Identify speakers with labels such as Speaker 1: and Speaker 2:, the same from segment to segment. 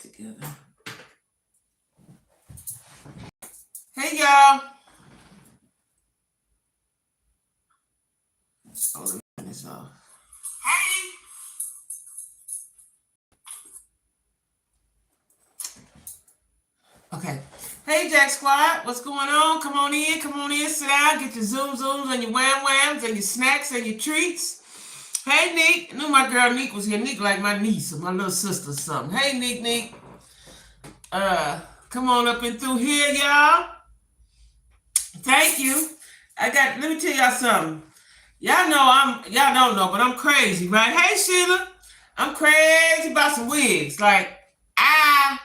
Speaker 1: together. Hey, y'all. Oh, let me turn this off. Hey. Okay. Hey, Jack Squad. What's going on? Come on in. Sit down. Get your zooms and your whams and your snacks and your treats. Hey, Nick. I knew my girl Nick was here. Nick like my niece or my little sister or something. Hey, Nick. Come on up and through here, y'all. Thank you. Let me tell y'all something. Y'all don't know, but I'm crazy, right? Hey, Sheila. I'm crazy about some wigs. Like, I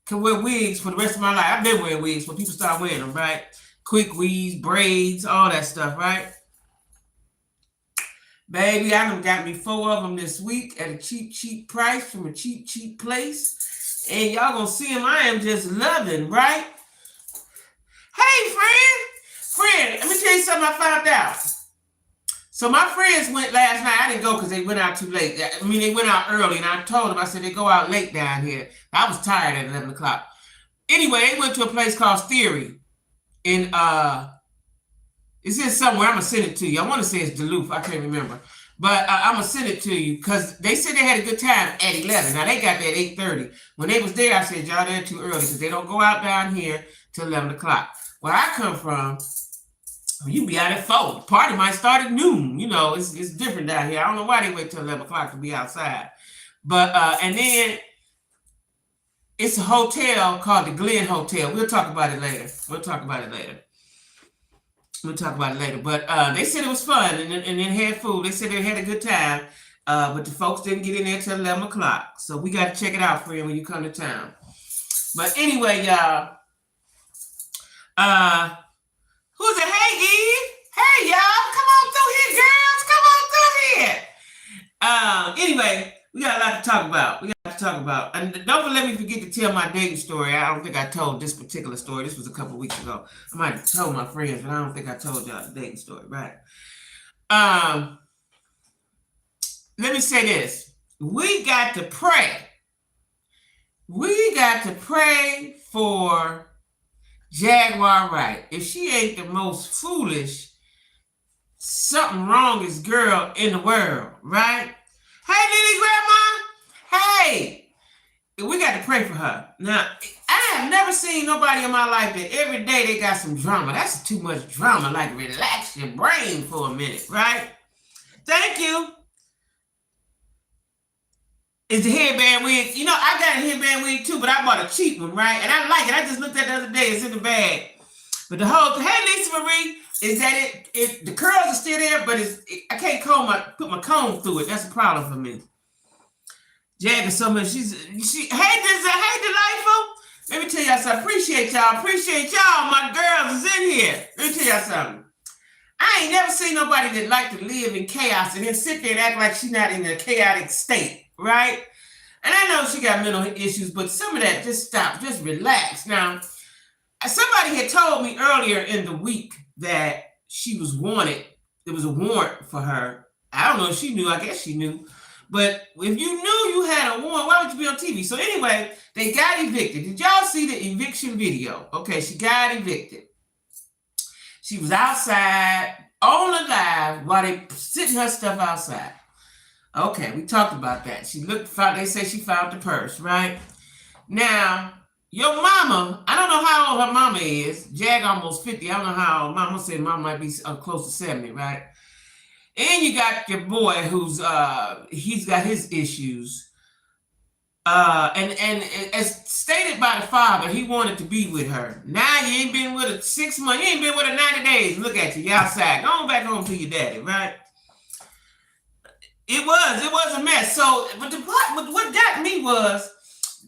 Speaker 1: can wear wigs for the rest of my life. I've been wearing wigs when people start wearing them, right? Quick weaves, braids, all that stuff, right? Baby, I done got me 4 of them this week at a cheap price from a cheap place. And y'all gonna see them. I am just loving, right? Hey, friend, let me tell you something I found out. So my friends went last night. I didn't go because they went out too late. I mean, they went out early, and I told them, I said, they go out late down here. I was tired at 11 o'clock. Anyway, they went to a place called Theory. In, it's in somewhere. I'm going to send it to you. I want to say it's Duluth. I can't remember. But I'm going to send it to you because they said they had a good time at 11. Now, they got there at 8:30. When they was there, I said, y'all there too early because they don't go out down here till 11 o'clock. Where I come from, you be out at 4. The party might start at noon. You know, it's different down here. I don't know why they wait till 11 o'clock to be outside. But, and then it's a hotel called the Glen Hotel. We'll talk about it later. But they said it was fun and then had food. They said they had a good time. But the folks didn't get in there till 11 o'clock. So we got to check it out, friend, when you come to town. But anyway, y'all. Who's it? Hey, Eve. Hey, y'all. Come on through here, girls. Come on through here. Anyway, we got a lot to talk about. And don't let me forget to tell my dating story. I don't think I told this particular story. This was a couple weeks ago. I might have told my friends, but I don't think I told y'all the dating story, right? Let me say this. We got to pray. We got to pray for Jaguar right. If she ain't the most foolish, something wrongest girl in the world, right? Hey, Lily Grandma. Hey, we got to pray for her. Now, I have never seen nobody in my life that every day they got some drama. That's too much drama. Like, relax your brain for a minute, right? Thank you. Is the headband wig. You know, I got a headband wig too, but I bought a cheap one, right? And I like it. I just looked at it the other day. It's in the bag. But the whole, hey, Lisa Marie, is that the curls are still there, but I can't put my comb through it. That's a problem for me. Jag is so much. Hey, delightful. Let me tell y'all something. Appreciate y'all. My girls is in here. Let me tell y'all something. I ain't never seen nobody that like to live in chaos and then sit there and act like she's not in a chaotic state. Right? And I know she got mental issues, but some of that, just stop, just relax. Now, somebody had told me earlier in the week that she was wanted. There was a warrant for her. I don't know if she knew. I guess she knew. But if you knew you had a warrant, why would you be on TV? So anyway, they got evicted. Did y'all see the eviction video? Okay, she got evicted. She was outside on the live while they sitting her stuff outside. Okay, we talked about that. They say she found the purse, right? Now, your mama, I don't know how old her mama is. Jag almost 50. I don't know how old. Mama said mama might be close to 70, right? And you got your boy who's, he's got his issues. And as stated by the father, he wanted to be with her. Now you ain't been with her 6 months. You ain't been with her 90 days. Look at you outside. Go on back home to your daddy, right? It was a mess. So, but what got me was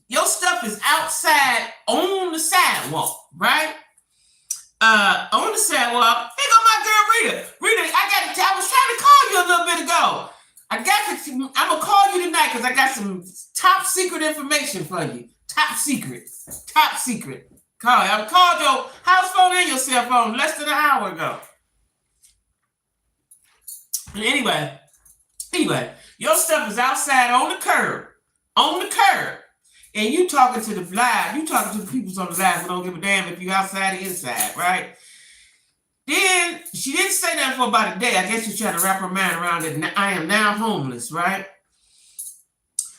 Speaker 1: your stuff is outside on the sidewalk, right? On the sidewalk. Here go my girl Rita. Rita, I was trying to call you a little bit ago. I'm gonna call you tonight because I got some top secret information for you. Top secret. Call you. I called your house phone and your cell phone less than an hour ago. Anyway, your stuff is outside on the curb. and you talking to the live, you talking to the people on the live who don't give a damn if you outside or inside, right? Then she didn't say that for about a day. I guess she's trying to wrap her mind around it. I am now homeless, right?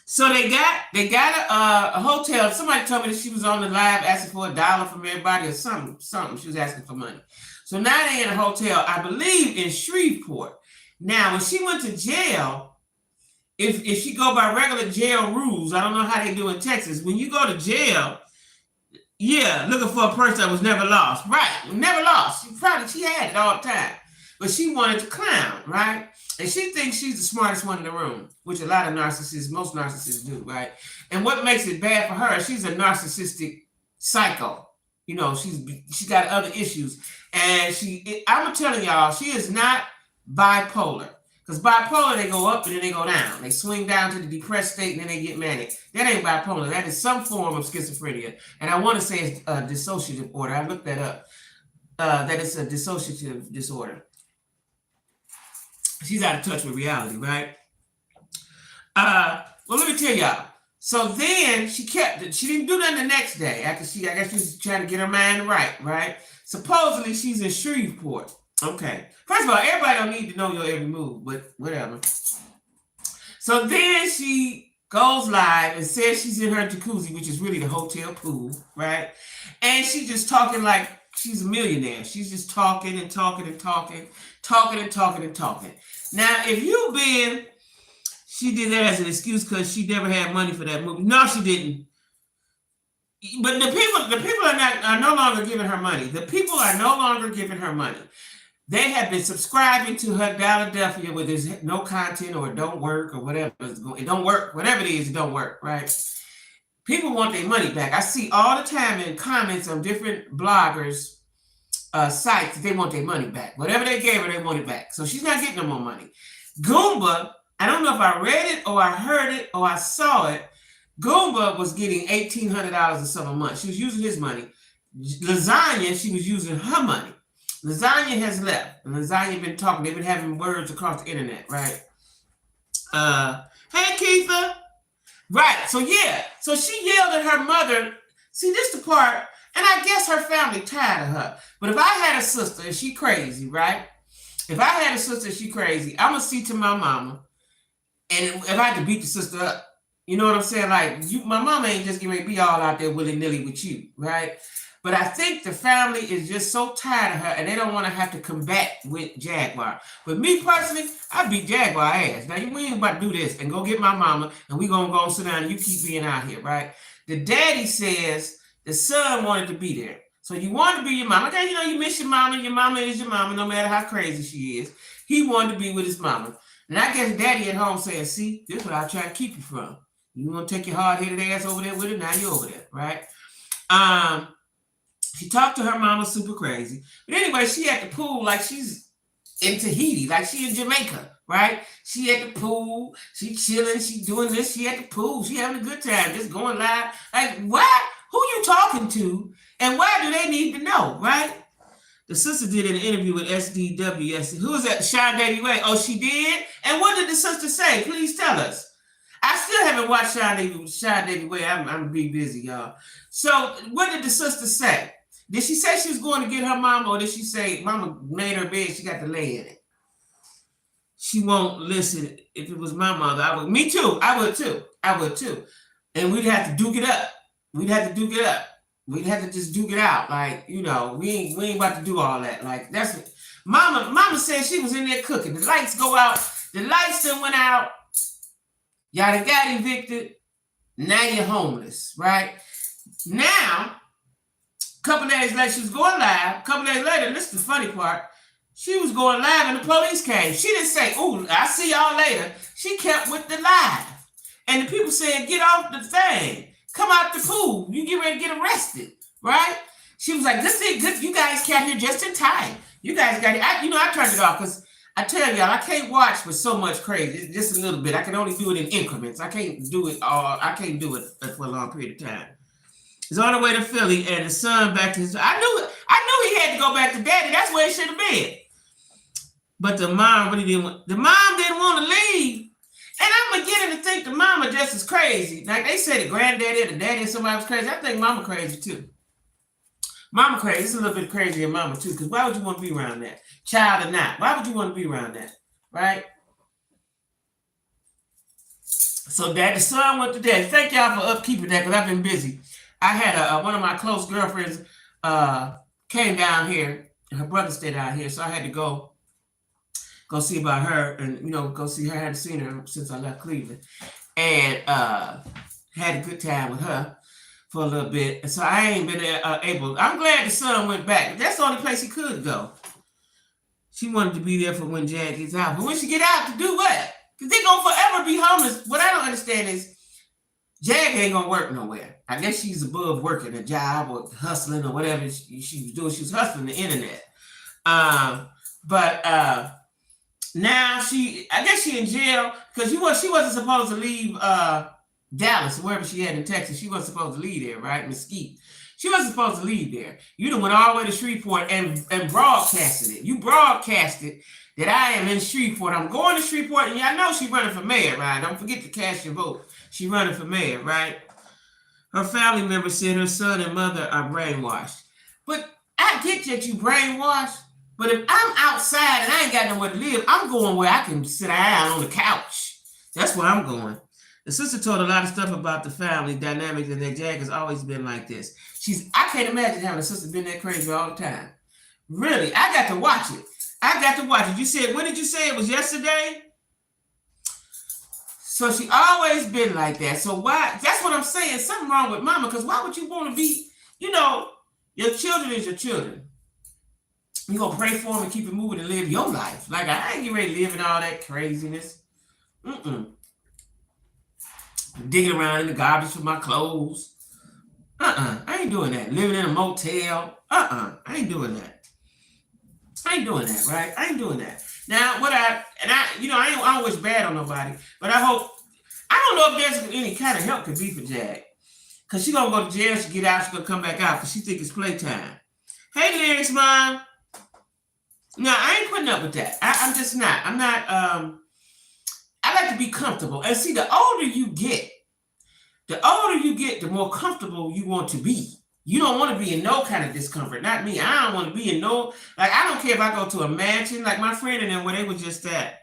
Speaker 1: So they got a hotel. Somebody told me that she was on the live asking for $1 from everybody or something. She was asking for money. So now they're in a hotel, I believe in Shreveport. Now, when she went to jail, if she go by regular jail rules, I don't know how they do in Texas. When you go to jail, yeah, looking for a person that was never lost. Right, never lost. She had it all the time. But she wanted to clown, right? And she thinks she's the smartest one in the room, which a lot of narcissists, most narcissists do, right? And what makes it bad for her, she's a narcissistic psycho. You know, she got other issues. And I'm telling y'all, she is not bipolar. Because bipolar, they go up and then they go down. They swing down to the depressed state and then they get manic. That ain't bipolar. That is some form of schizophrenia. And I want to say it's a dissociative order. I looked that up. That it's a dissociative disorder. She's out of touch with reality, right? Well, let me tell y'all. So then she didn't do that the next day after I guess she was trying to get her mind right? Supposedly she's in Shreveport. Okay. First of all, everybody don't need to know your every move, but whatever. So then she goes live and says she's in her jacuzzi, which is really the hotel pool, right? And she's just talking like she's a millionaire. She's just talking and talking and talking. Now, if you've been, she did that as an excuse because she never had money for that movie. No, she didn't. But the people are no longer giving her money. The people are no longer giving her money. They have been subscribing to her Philadelphia where there's no content or it don't work or whatever. It don't work. Whatever it is, it don't work, right? People want their money back. I see all the time in comments on different bloggers' sites that they want their money back. Whatever they gave her, they want it back. So she's not getting no more money. Goomba, I don't know if I read it or I heard it or I saw it. Goomba was getting $1,800 or something a month. She was using his money. Lasagna, she was using her money. Lasagna has left. And Lasagna been talking. They've been having words across the internet, right? Hey, Keitha. Right. So, yeah. So she yelled at her mother. See, this the part, and I guess her family tired of her. But if I had a sister and she crazy, right? If I had a sister and she crazy, I'm going to see to my mama. And if I had to beat the sister up, you know what I'm saying? Like, my mama ain't just going to be all out there willy-nilly with you, right? But I think the family is just so tired of her and they don't want to have to combat with Jaguar. But me personally, I beat Jaguar ass. Now, we ain't about to do this and go get my mama and we going to go sit down and you keep being out here, right? The daddy says the son wanted to be there. So you wanted to be your mama. Okay, you know, you miss your mama is your mama, no matter how crazy she is. He wanted to be with his mama. And I guess daddy at home saying, see, this is what I try to keep you from. You want to take your hard-headed ass over there with her, now you're over there, right? She talked to her mama super crazy. But anyway, she at the pool like she's in Tahiti, like she in Jamaica, right? She at the pool, she chilling, she doing this, she at the pool, she having a good time, just going live. Like, why? Who you talking to? And why do they need to know, right? The sister did an interview with SDW. Who was that? Sean Davy Way. Oh, she did? And what did the sister say? Please tell us. I still haven't watched Sean Davy Way. I'm be busy, y'all. So what did the sister say? Did she say she was going to get her mama, or did she say mama made her bed, she got to lay in it? She won't listen. If it was my mother, I would. Me too. I would too. And we'd have to duke it up. We'd have to just duke it out. Like, you know, we ain't about to do all that. Like, that's what Mama said she was in there cooking. The lights go out. The lights done went out. Y'all done got evicted. Now you're homeless, right? Now, a couple days later, she was going live. A couple days later, this is the funny part. She was going live and the police came. She didn't say, "Ooh, I'll see y'all later." She kept with the live. And the people said, "Get off the thing. Come out the pool. You get ready to get arrested," right? She was like, "This thing good. You guys came here just in time. You guys got it." I turned it off because I tell y'all, I can't watch with so much crazy. Just a little bit. I can only do it in increments. I can't do it all. I can't do it for a long period of time. He's on the way to Philly, and the son back to his. I knew he had to go back to daddy. That's where it should have been. But the mom really didn't want. The mom didn't want to leave, And I'm beginning to think the mama just as crazy. Like they say the granddaddy or the daddy or somebody was crazy. I think mama crazy too. Mama crazy. It's a little bit crazy than mama too. Because why would you want to be around that? Child or not. Why would you want to be around that? Right? So the son went to dad. Thank y'all for upkeeping that because I've been busy. I had one of my close girlfriends came down here. Her brother stayed out here. So I had to go see about her and, go see her. I hadn't seen her since I left Cleveland. And had a good time with her for a little bit. And so I ain't been able. I'm glad the son went back. That's the only place he could go. She wanted to be there for when Jag gets out. But when she get out, to do what? Because they're going to forever be homeless. What I don't understand is Jag ain't going to work nowhere. I guess she's above working a job or hustling or whatever she was doing. She was hustling the internet. But now I guess she in jail because she wasn't supposed to leave Dallas, wherever she had in Texas. She wasn't supposed to leave there, right? Mesquite. She wasn't supposed to leave there. You done went all the way to Shreveport and broadcasted it. You broadcasted that I am in Shreveport. I'm going to Shreveport, and y'all know she's running for mayor, right? Don't forget to cast your vote. She's running for mayor, right? Her family members said her son and mother are brainwashed. But I get that you brainwashed, but if I'm outside and I ain't got nowhere to live, I'm going where I can sit down on the couch. That's where I'm going. The sister told a lot of stuff about the family dynamics and that Jag has always been like this. I can't imagine having a sister been that crazy all the time. Really, I got to watch it. You said, when did you say it was yesterday? So she always been like that. So why? That's what I'm saying. Something wrong with mama, because why would you want to be, your children is your children. You're going to pray for them and keep it moving and live your life. Like, I ain't getting ready to live in all that craziness. Digging around in the garbage for my clothes. I ain't doing that. Living in a motel. I ain't doing that. Right? I ain't doing that. Now, I ain't always bad on nobody, but I don't know if there's any kind of help could be for Jag. Because she's going to go to jail, she get out, she's going to come back out because she think it's playtime. Hey, Lyrics Mom. No, I ain't putting up with that. I'm just not. I'm not, I like to be comfortable. And see, the older you get, the more comfortable you want to be. You don't want to be in no kind of discomfort. Not me. I don't want to be in I don't care if I go to a mansion, like my friend and them, where they were just at.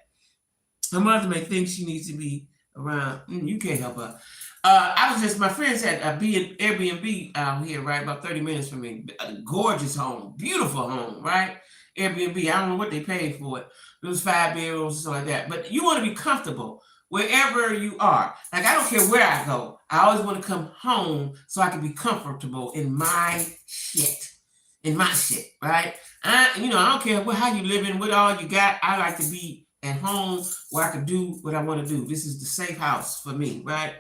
Speaker 1: Her mother may think she needs to be around. You can't help her. My friends had a Airbnb out here, right? About 30 minutes from me. A gorgeous home, beautiful home, right? Airbnb. I don't know what they paid for it. It was 5 bedrooms or something like that. But you want to be comfortable wherever you are. Like, I don't care where I go. I always want to come home so I can be comfortable in my shit. Right? I don't care how you living, what all you got. I like to be at home where I can do what I want to do. This is the safe house for me, right?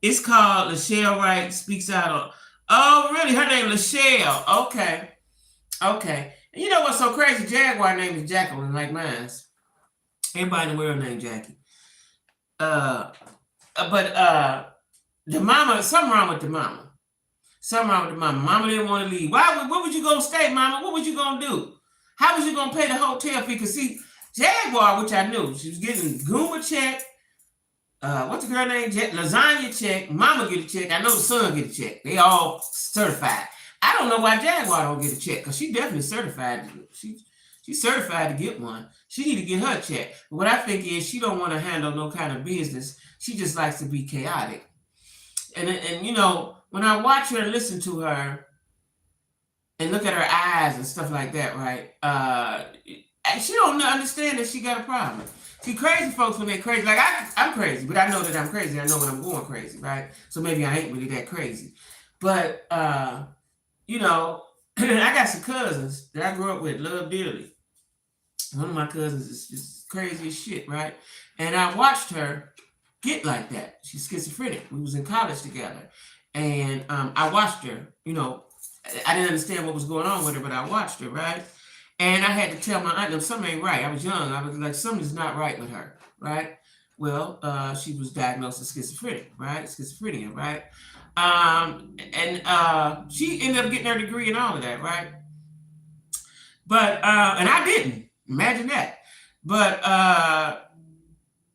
Speaker 1: It's called Lachelle Wright Speaks Out on. Oh, really? Her name is Lachelle. Okay. And you know what's so crazy? Jaguar name is Jacqueline, like mine. Everybody in the world named Jackie. But the mama, something wrong with the mama. Mama didn't want to leave. Where would you go stay, mama? What was you going to do? How was you going to pay the hotel fee? Because see, Jaguar, which I knew, she was getting Goomba check. What's the girl name? Lasagna check. Mama get a check. I know the son get a check. They all certified. I don't know why Jaguar don't get a check, because she definitely certified. She's certified to get one. She need to get her check. But what I think is she don't want to handle no kind of business. She just likes to be chaotic. And when I watch her and listen to her and look at her eyes and stuff like that, right? She don't understand that she got a problem. See, crazy folks, when they're crazy, like I'm crazy, but I know that I'm crazy. I know when I'm going crazy, right? So maybe I ain't really that crazy. But, I got some cousins that I grew up with, love dearly. One of my cousins is just crazy as shit, right? And I watched her get like that. She's schizophrenic. We was in college together. And I watched her, I didn't understand what was going on with her, but I watched her, right? And I had to tell my aunt, something ain't right. I was young. I was like, something's not right with her, right? Well, she was diagnosed with schizophrenia, right? And she ended up getting her degree and all of that, right? But, and I didn't. Imagine that. But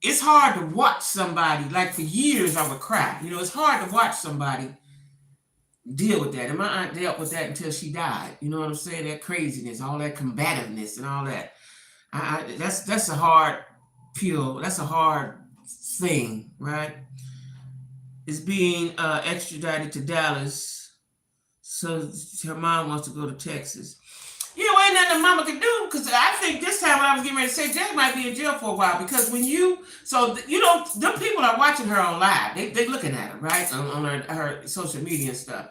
Speaker 1: it's hard to watch somebody, like for years I would cry. It's hard to watch somebody deal with that. And my aunt dealt with that until she died. You know what I'm saying? That craziness, all that combativeness and all that. That's a hard pill. That's a hard thing, right? Is being extradited to Dallas, so her mom wants to go to Texas. Ain't nothing the mama can do, because I think this time when I was getting ready to say Jack might be in jail for a while, because when them people are watching her on live. They looking at her, right, on her social media and stuff.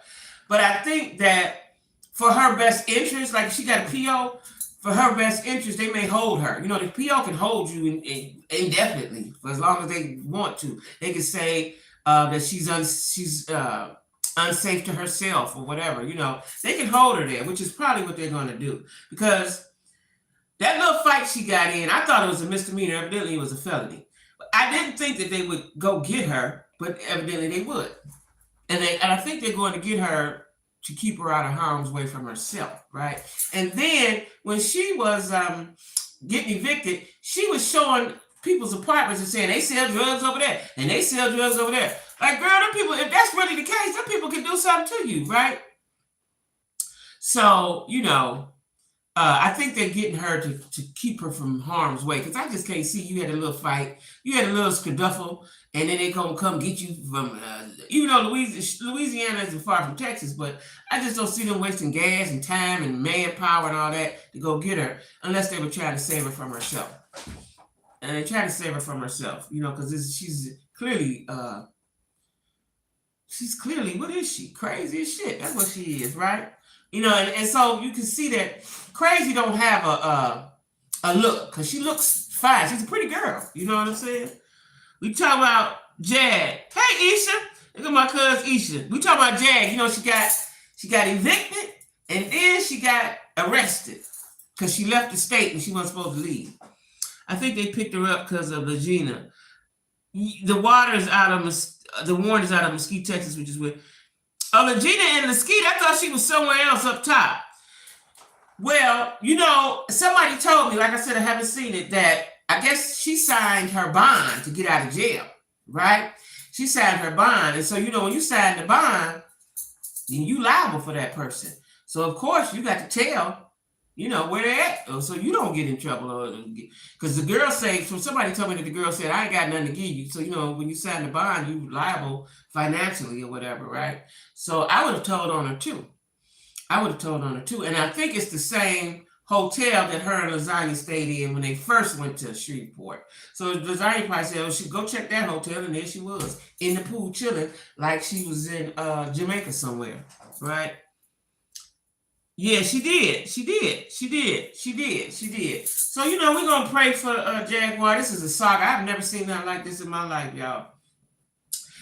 Speaker 1: But I think that for her best interest, like if she got a PO, for her best interest, they may hold her. The PO can hold you indefinitely for as long as they want to. They can say that she's unsafe to herself or whatever. They can hold her there, which is probably what they're going to do, because that little fight she got in, I thought it was a misdemeanor. Evidently, it was a felony. But I didn't think that they would go get her, but evidently they would. And I think they're going to get her to keep her out of harm's way from herself, right? And then when she was getting evicted, she was showing people's apartments and saying they sell drugs over there and they sell drugs over there. Like, girl, them people, if that's really the case, them people can do something to you, right? So, I think they're getting her to keep her from harm's way, because I just can't see you had a little fight, you had a little skedaddle, and then they gonna come get you from, even though Louisiana isn't far from Texas, but I just don't see them wasting gas and time and manpower and all that to go get her, unless they were trying to save her from herself. And they try to save her from herself, because she's clearly, what is she? Crazy as shit. That's what she is, right? And so you can see that Crazy don't have a look, because she looks fine. She's a pretty girl. You know what I'm saying? We talk about Jag. Hey, Isha. Look at my cousin Isha. We talk about Jag. She got evicted, and then she got arrested because she left the state and she wasn't supposed to leave. I think they picked her up because of Regina. The warrant is out of Mesquite, Texas, which is with Regina and Mesquite. I thought she was somewhere else up top. Well, somebody told me, like I said, I haven't seen it, that I guess she signed her bond to get out of jail, right? She signed her bond. And so, when you sign the bond, then you liable for that person. So, of course, you got to tell, where they're at, so you don't get in trouble. Because the girl somebody told me that the girl said, I ain't got nothing to give you. So, when you sign the bond, you liable financially or whatever, right? So I would have told on her too. And I think it's the same hotel that her and Lasagna stayed in when they first went to Shreveport. So Lasagna probably said, she go check that hotel, and there she was in the pool chilling like she was in Jamaica somewhere, right? Yeah, she did. So, we're going to pray for Jaguar. This is a saga. I've never seen nothing like this in my life, y'all.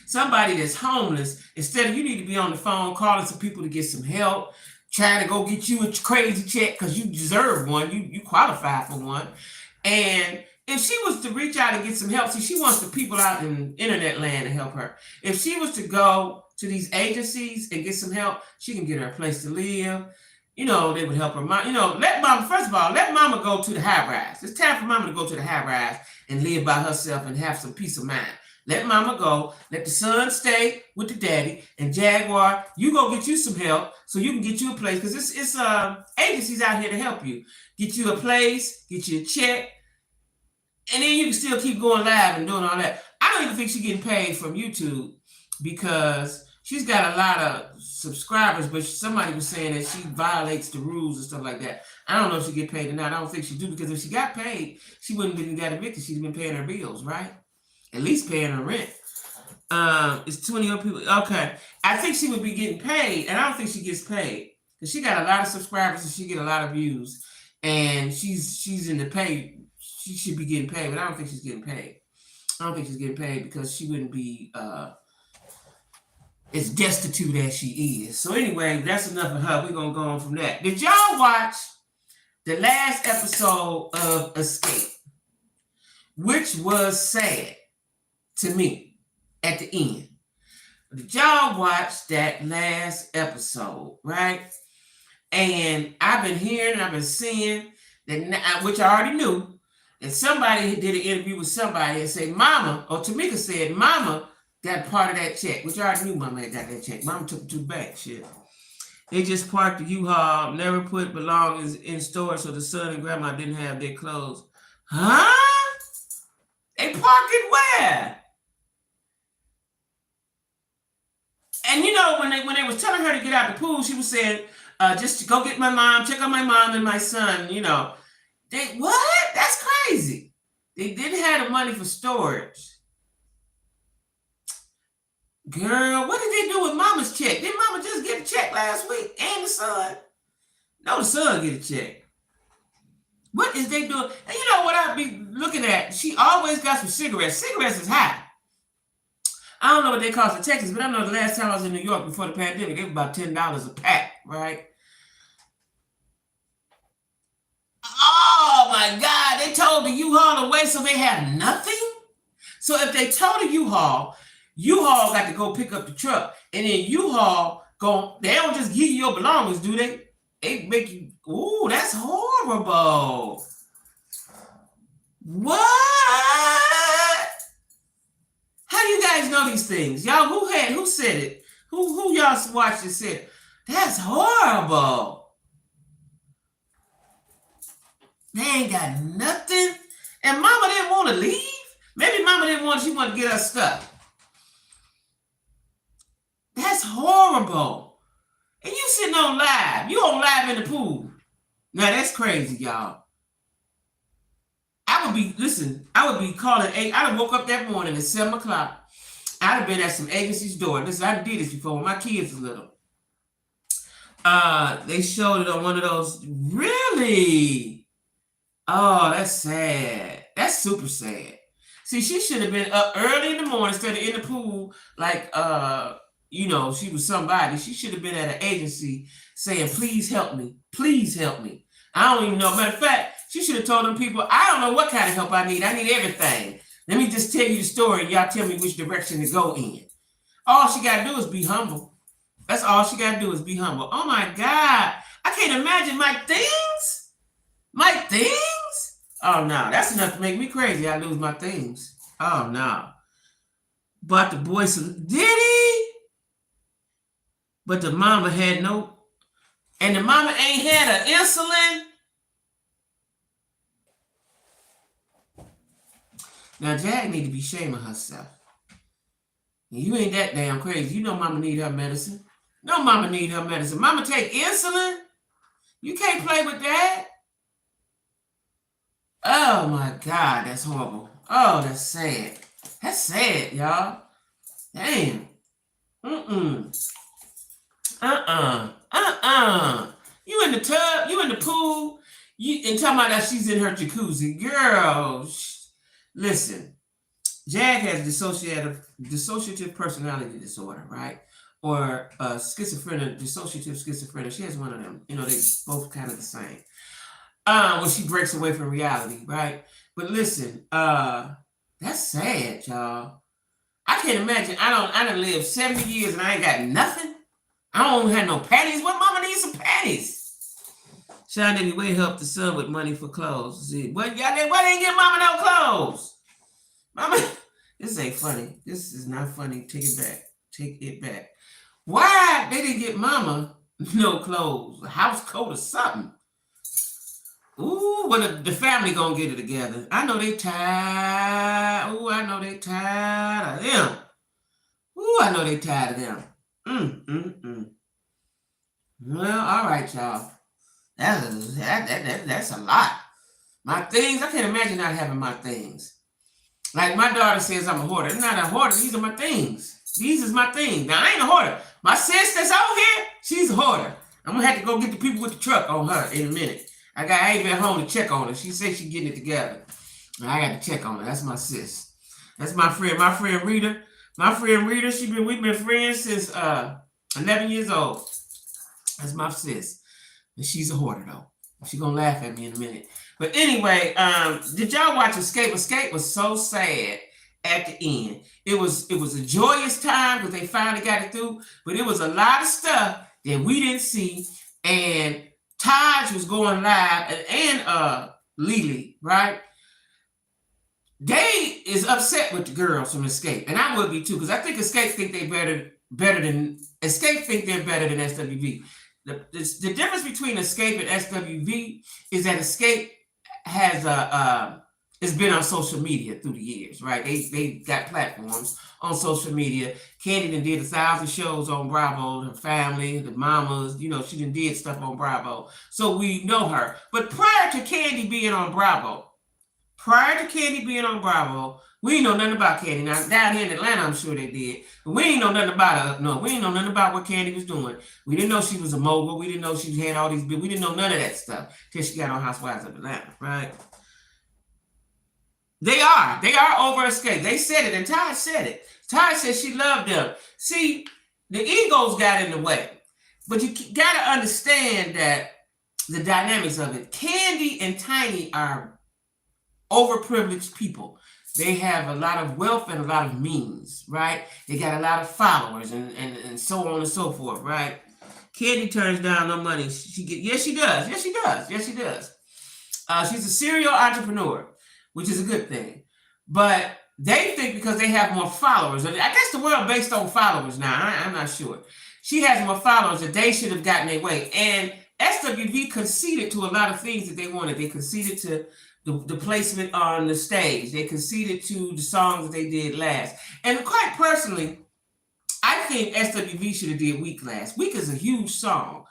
Speaker 1: Somebody that's homeless, instead of you need to be on the phone calling some people to get some help, trying to go get you a crazy check because you deserve one. You qualify for one. And if she was to reach out and get some help, see, she wants the people out in internet land to help her. If she was to go to these agencies and get some help, she can get her a place to live. They would help her. First of all, let mama go to the high rise. It's time for mama to go to the high rise and live by herself and have some peace of mind. Let mama go. Let the son stay with the daddy. And Jaguar, you go get you some help so you can get you a place. Because it's agencies out here to help you. Get you a place, get you a check. And then you can still keep going live and doing all that. I don't even think she's getting paid from YouTube, because she's got a lot of subscribers, but somebody was saying that she violates the rules and stuff like that. I don't know if she get paid or not. I don't think she do, because if she got paid, she wouldn't have even got evicted. She'd been paying her bills, right? At least paying her rent. It's 20 other people. Okay. I think she would be getting paid, and I don't think she gets paid, because she got a lot of subscribers and she get a lot of views, and she's in the pay. She should be getting paid, but I don't think she's getting paid. Because she wouldn't be as destitute as she is. So anyway, that's enough of her. We're going to go on from that. Did y'all watch the last episode of Escape, which was sad to me at the end? Did y'all watch that last episode, right? And I've been hearing, I've been seeing, that, which I already knew, And somebody did an interview with somebody and say, Mama, or Tamika said, Mama got part of that check, which I already knew Mama had got that check. Mama took it to the bank. Shit. They just parked the U-Haul, never put belongings in storage so the son and grandma didn't have their clothes. Huh? They parked it where? And you know, when they was telling her to get out the pool, she was saying, just to go get my mom, check on my mom and my son, you know. What? That's crazy. They didn't have the money for storage. Girl, what did they do with Mama's check? Did Mama just get a check last week and the son? No, the son get a check. What is they doing? And you know what I be looking at? She always got some cigarettes. Cigarettes is high. I don't know what they cost in Texas, but I know the last time I was in New York before the pandemic, they were about $10 a pack, right? Oh my God, they towed the U-Haul away so they have nothing? So if they tow the U-Haul got to go pick up the truck, and then U-Haul they don't just give you your belongings, do they? They make you, ooh, that's horrible. What? How do you guys know these things? Y'all, who said it? Who y'all watched and said, that's horrible. They ain't got nothing. And Mama didn't want to leave. Maybe Mama she wanted to get her stuff. That's horrible. And you sitting on live. You on live in the pool. Now that's crazy, y'all. I would be calling 8. I'd have woke up that morning at 7 o'clock. I'd have been at some agency's door. Listen, I did this before when my kids were little. They showed it on one of those. Really? Oh, that's sad. That's super sad. See, she should have been up early in the morning instead of in the pool like, you know, she was somebody. She should have been at an agency saying, please help me. Please help me. I don't even know. Matter of fact, she should have told them people, I don't know what kind of help I need. I need everything. Let me just tell you the story and y'all tell me which direction to go in. All she got to do is be humble. That's all she got to do is be humble. Oh my God. I can't imagine my things. My things? Oh no, that's enough to make me crazy. I lose my things. Oh no. But the boy said, did he? But the mama had no, and the mama ain't had an insulin. Now, Jag need to be shaming herself. You ain't that damn crazy. You know mama need her medicine. No, mama need her medicine. Mama take insulin? You can't play with that. Oh, my God. That's horrible. Oh, that's sad. That's sad, y'all. Damn. You in the tub, you in the pool, and talking about that she's in her jacuzzi. Girl, listen, Jag has dissociative personality disorder, right? Or dissociative schizophrenia. She has one of them. You know, they both kind of the same. When she breaks away from reality, right? But listen, that's sad, y'all. I can't imagine. I done lived 70 years and I ain't got nothing. I don't have no panties. What mama needs some panties? Sean anyway helped the son with money for clothes. See, why they ain't get mama no clothes? Mama, this ain't funny. This is not funny. Take it back. Take it back. Why they didn't get mama no clothes? A house coat or something. Ooh, well, the family gonna get it together. I know they tired. Ooh, I know they tired of them. Ooh, I know they tired of them. Well, all right, y'all. That's a lot. My things, I can't imagine not having my things. Like my daughter says I'm a hoarder. I'm not a hoarder. These are my things. These is my things. Now, I ain't a hoarder. My sis that's out here, she's a hoarder. I'm going to have to go get the people with the truck on her in a minute. I ain't been home to check on her. She said she's getting it together. I got to check on her. That's my sis. That's my friend. My friend Rita. We've been friends since 11 years old. That's my sis. And she's a hoarder, though. She's going to laugh at me in a minute. But anyway, did y'all watch Escape? Escape was so sad at the end. It was a joyous time because they finally got it through. But it was a lot of stuff that we didn't see. And Taj was going live and Lily, right? is upset with the girls from Escape, and I would be too, because I think Escape think they're better than Escape think they're better than SWV. The difference between Escape and SWV is that Escape has it's been on social media through the years, right? They got platforms on social media. Candy done did 1,000 shows on Bravo, her family, the mamas, you know, she done did stuff on Bravo. So we know her. But prior to Candy being on Bravo, we didn't know nothing about Candy. Now, down here in Atlanta, I'm sure they did. But we didn't know nothing about her. No, we didn't know nothing about what Candy was doing. We didn't know she was a mogul. We didn't know she had all these bills. We didn't know none of that stuff till she got on Housewives of Atlanta, right? They are over Escape. They said it, and Ty said it. Ty said she loved them. See, the egos got in the way. But you got to understand that the dynamics of it. Candy and Tiny are overprivileged people. They have a lot of wealth and a lot of means, right? They got a lot of followers and so on and so forth, right? Candy turns down no money. Yes, she does. She's a serial entrepreneur, which is a good thing. But they think because they have more followers, I guess the world based on followers now, I'm not sure. She has more followers that they should have gotten their way. And SWV conceded to a lot of things that they wanted. They conceded to the placement on the stage. They conceded to the songs that they did last. And quite personally, I think SWV should have did Weak last. Weak is a huge song.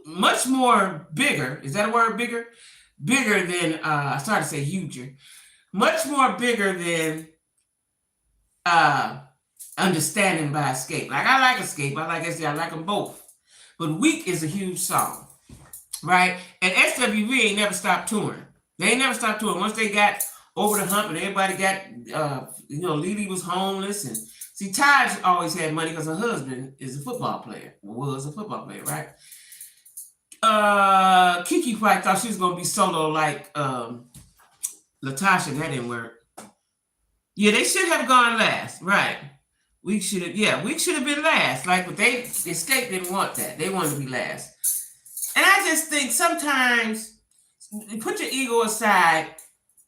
Speaker 1: Much more bigger. Is that a word, bigger? Bigger than, I started to say huger. Much more bigger than Understanding by Escape. Like, I like Escape. I like SWV. I like them both. But Weak is a huge song, right? And SWV ain't never stopped touring. They ain't never stopped touring. Once they got over the hump and everybody got, Lily was homeless. And see, Taj always had money because her husband is a football player. Was a football player, right? Kiki probably thought she was going to be solo like Latasha. That didn't work. Yeah, they should have gone last, right? Week should have been last. Like, but Escape didn't want that. They wanted to be last. And I just think sometimes put your ego aside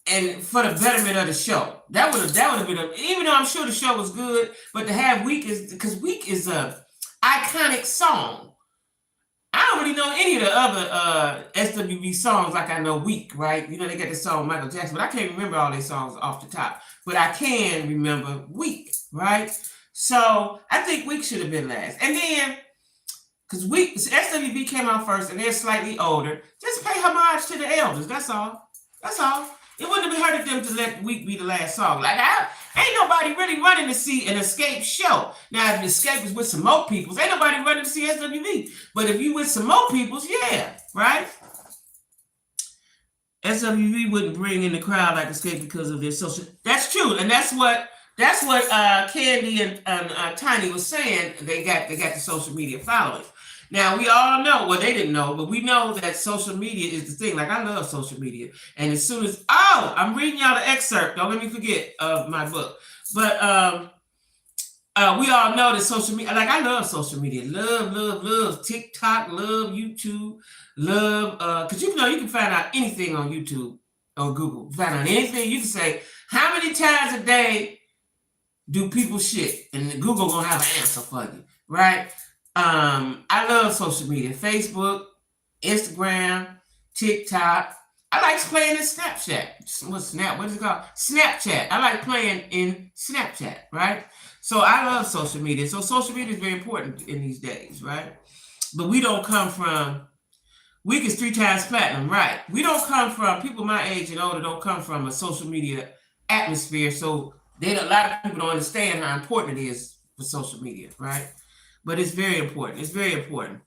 Speaker 1: and for the betterment of the show. That would have been even though I'm sure the show was good, but to have Weak because Weak is a iconic song. I don't really know any of the other SWV songs like I know Weak, right? You know, they got the song Michael Jackson, but I can't remember all their songs off the top. But I can remember Weak, right? So I think Weak should have been last. And then, because SWV came out first and they're slightly older, just pay homage to the elders. That's all. It wouldn't have hurted them to let Weak be the last song. Like, ain't nobody really running to see an Escape show. Now, if Escape is with some more peoples, ain't nobody running to see SWV. But if you with some more peoples, yeah, right? SWV wouldn't bring in the crowd like Escape because of their social. That's true, and that's what Candy and Tiny was saying. They got the social media following. Now we all know, well, they didn't know, but we know that social media is the thing. Like, I love social media, and as soon as I'm reading y'all the excerpt. Don't let me forget of my book. But we all know that social media. Like, I love social media. Love TikTok. Love YouTube. Love because you can find out anything on YouTube or Google. Find out anything. You can say how many times a day do people shit, and Google gonna have an answer for you, right? I love social media. Facebook, Instagram, TikTok. I like playing in Snapchat. What is it called? Snapchat. I like playing in Snapchat, right? So I love social media. So social media is very important in these days, right? But we don't come from, Weak is 3 times platinum, right? We don't come from, people my age and older don't come from a social media atmosphere. So a lot of people don't understand how important it is for social media, right? But it's very important. It's very important,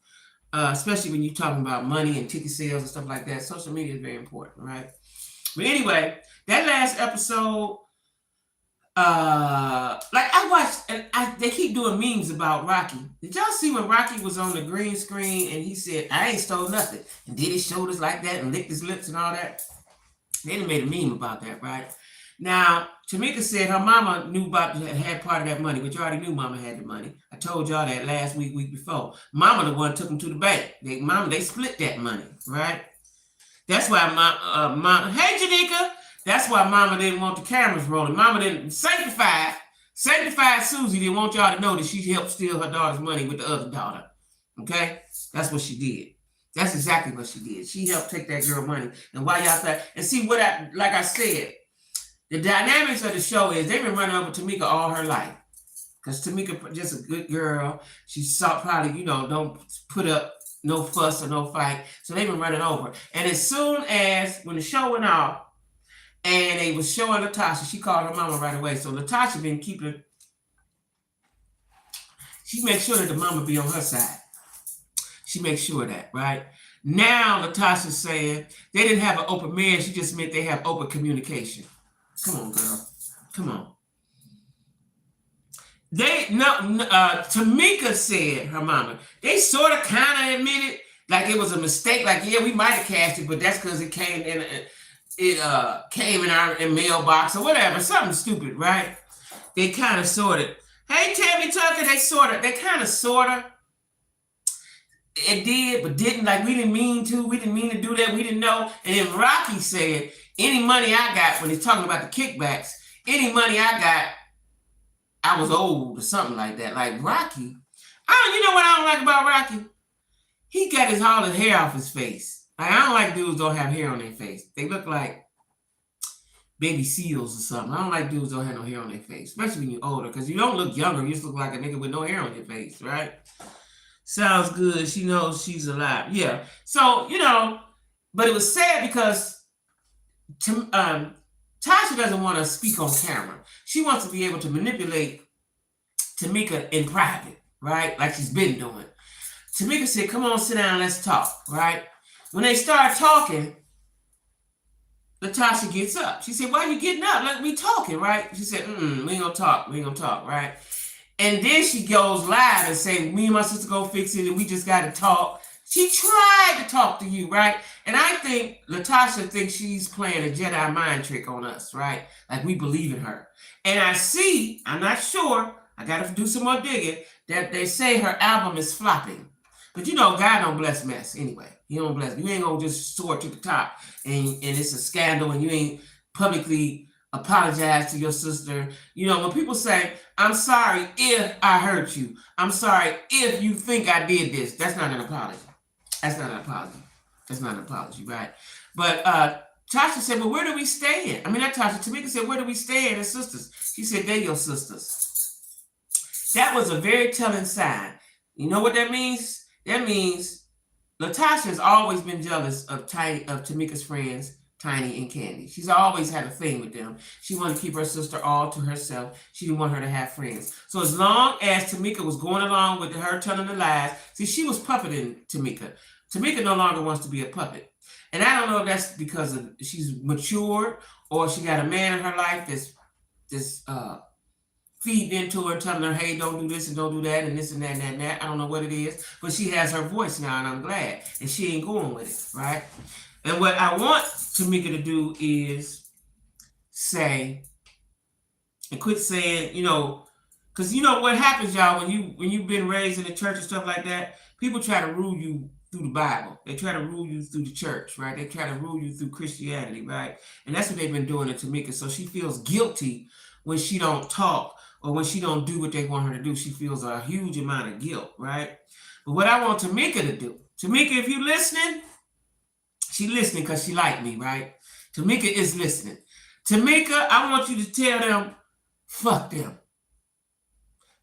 Speaker 1: especially when you're talking about money and ticket sales and stuff like that. Social media is very important, right? But anyway, that last episode, like I watched, and they keep doing memes about Rocky. Did y'all see when Rocky was on the green screen and he said, "I ain't stole nothing," and did his shoulders like that and licked his lips and all that? They done made a meme about that, right? Now, Tamika said her mama knew about had part of that money, which you already knew mama had the money. I told y'all that last week before. Mama the one took them to the bank. They split that money, right? That's why mom, hey Janika, That's why Mama didn't want the cameras rolling. Mama didn't sanctify Susie didn't want y'all to know that she helped steal her daughter's money with the other daughter. Okay? That's what she did. That's exactly what she did. She helped take that girl money. And why y'all thought, and see what like I said, the dynamics of the show is they've been running over Tamika all her life. Because Tamika just a good girl. She saw probably, don't put up no fuss or no fight. So they've been running over. And as soon as when the show went off and they was showing Latasha, she called her mama right away. So Latasha been keeping, she makes sure that the mama be on her side. She makes sure of that, right? Now Latasha's saying they didn't have an open marriage. She just meant they have open communication. Come on, girl. Come on. Tamika said, her mama, they sort of kind of admitted like it was a mistake. Like, yeah, we might have cashed it, but that's because it came in our mailbox or whatever. Something stupid, right? They kind of sorted. Hey, Tammy Tucker, they kind of sorta. It did, but didn't. Like, we didn't mean to. We didn't mean to do that. We didn't know. And then Rocky said, any money I got, when he's talking about the kickbacks, any money I got, I was old or something like that. Like Rocky. You know what I don't like about Rocky? He got all his hair off his face. Like, I don't like dudes don't have hair on their face. They look like baby seals or something. I don't like dudes don't have no hair on their face, especially when you're older, because you don't look younger. You just look like a nigga with no hair on your face, right? Sounds good. She knows she's alive. Yeah. So, but it was sad because Tasha doesn't want to speak on camera. She wants to be able to manipulate Tamika in private, right? Like she's been doing. Tamika said, come on, sit down, let's talk, right? When they start talking, Latasha gets up. She said, why are you getting up? Like, we talking, right? She said, we ain't gonna talk. We ain't gonna talk, right? And then she goes live and say, me and my sister go fix it and we just got to talk. She tried to talk to you, right? And I think Latasha thinks she's playing a Jedi mind trick on us, right? Like we believe in her. And I'm not sure, I got to do some more digging, that they say her album is flopping. But God don't bless mess anyway. He don't bless. You ain't going to just soar to the top and it's a scandal and you ain't publicly apologize to your sister. When people say, I'm sorry if I hurt you. I'm sorry if you think I did this. That's not an apology. That's not an apology, right? But Tasha said, well, where do we stand? I mean, not Tasha. Tamika said, where do we stand as sisters? She said, they're your sisters. That was a very telling sign. You know what that means? That means Latasha has always been jealous of Tamika's friends, Tiny and Candy. She's always had a thing with them. She wanted to keep her sister all to herself. She didn't want her to have friends. So as long as Tamika was going along with her telling the lies, see, she was puppeting Tamika. Tamika no longer wants to be a puppet. And I don't know if that's because she's matured or she got a man in her life that's feeding into her, telling her, hey, don't do this and don't do that and this and that and that and that. I don't know what it is, but she has her voice now and I'm glad. And she ain't going with it, right? And what I want Tamika to do is say, and quit saying, because what happens, y'all, when you've been raised in the church and stuff like that, people try to rule you through the Bible. They try to rule you through the church, right? They try to rule you through Christianity, right? And that's what they've been doing to Tamika. So she feels guilty when she don't talk or when she don't do what they want her to do. She feels a huge amount of guilt, right? But what I want Tamika to do, Tamika, if you're listening, she listening because she like me, right? Tamika is listening. Tamika, I want you to tell them, fuck them.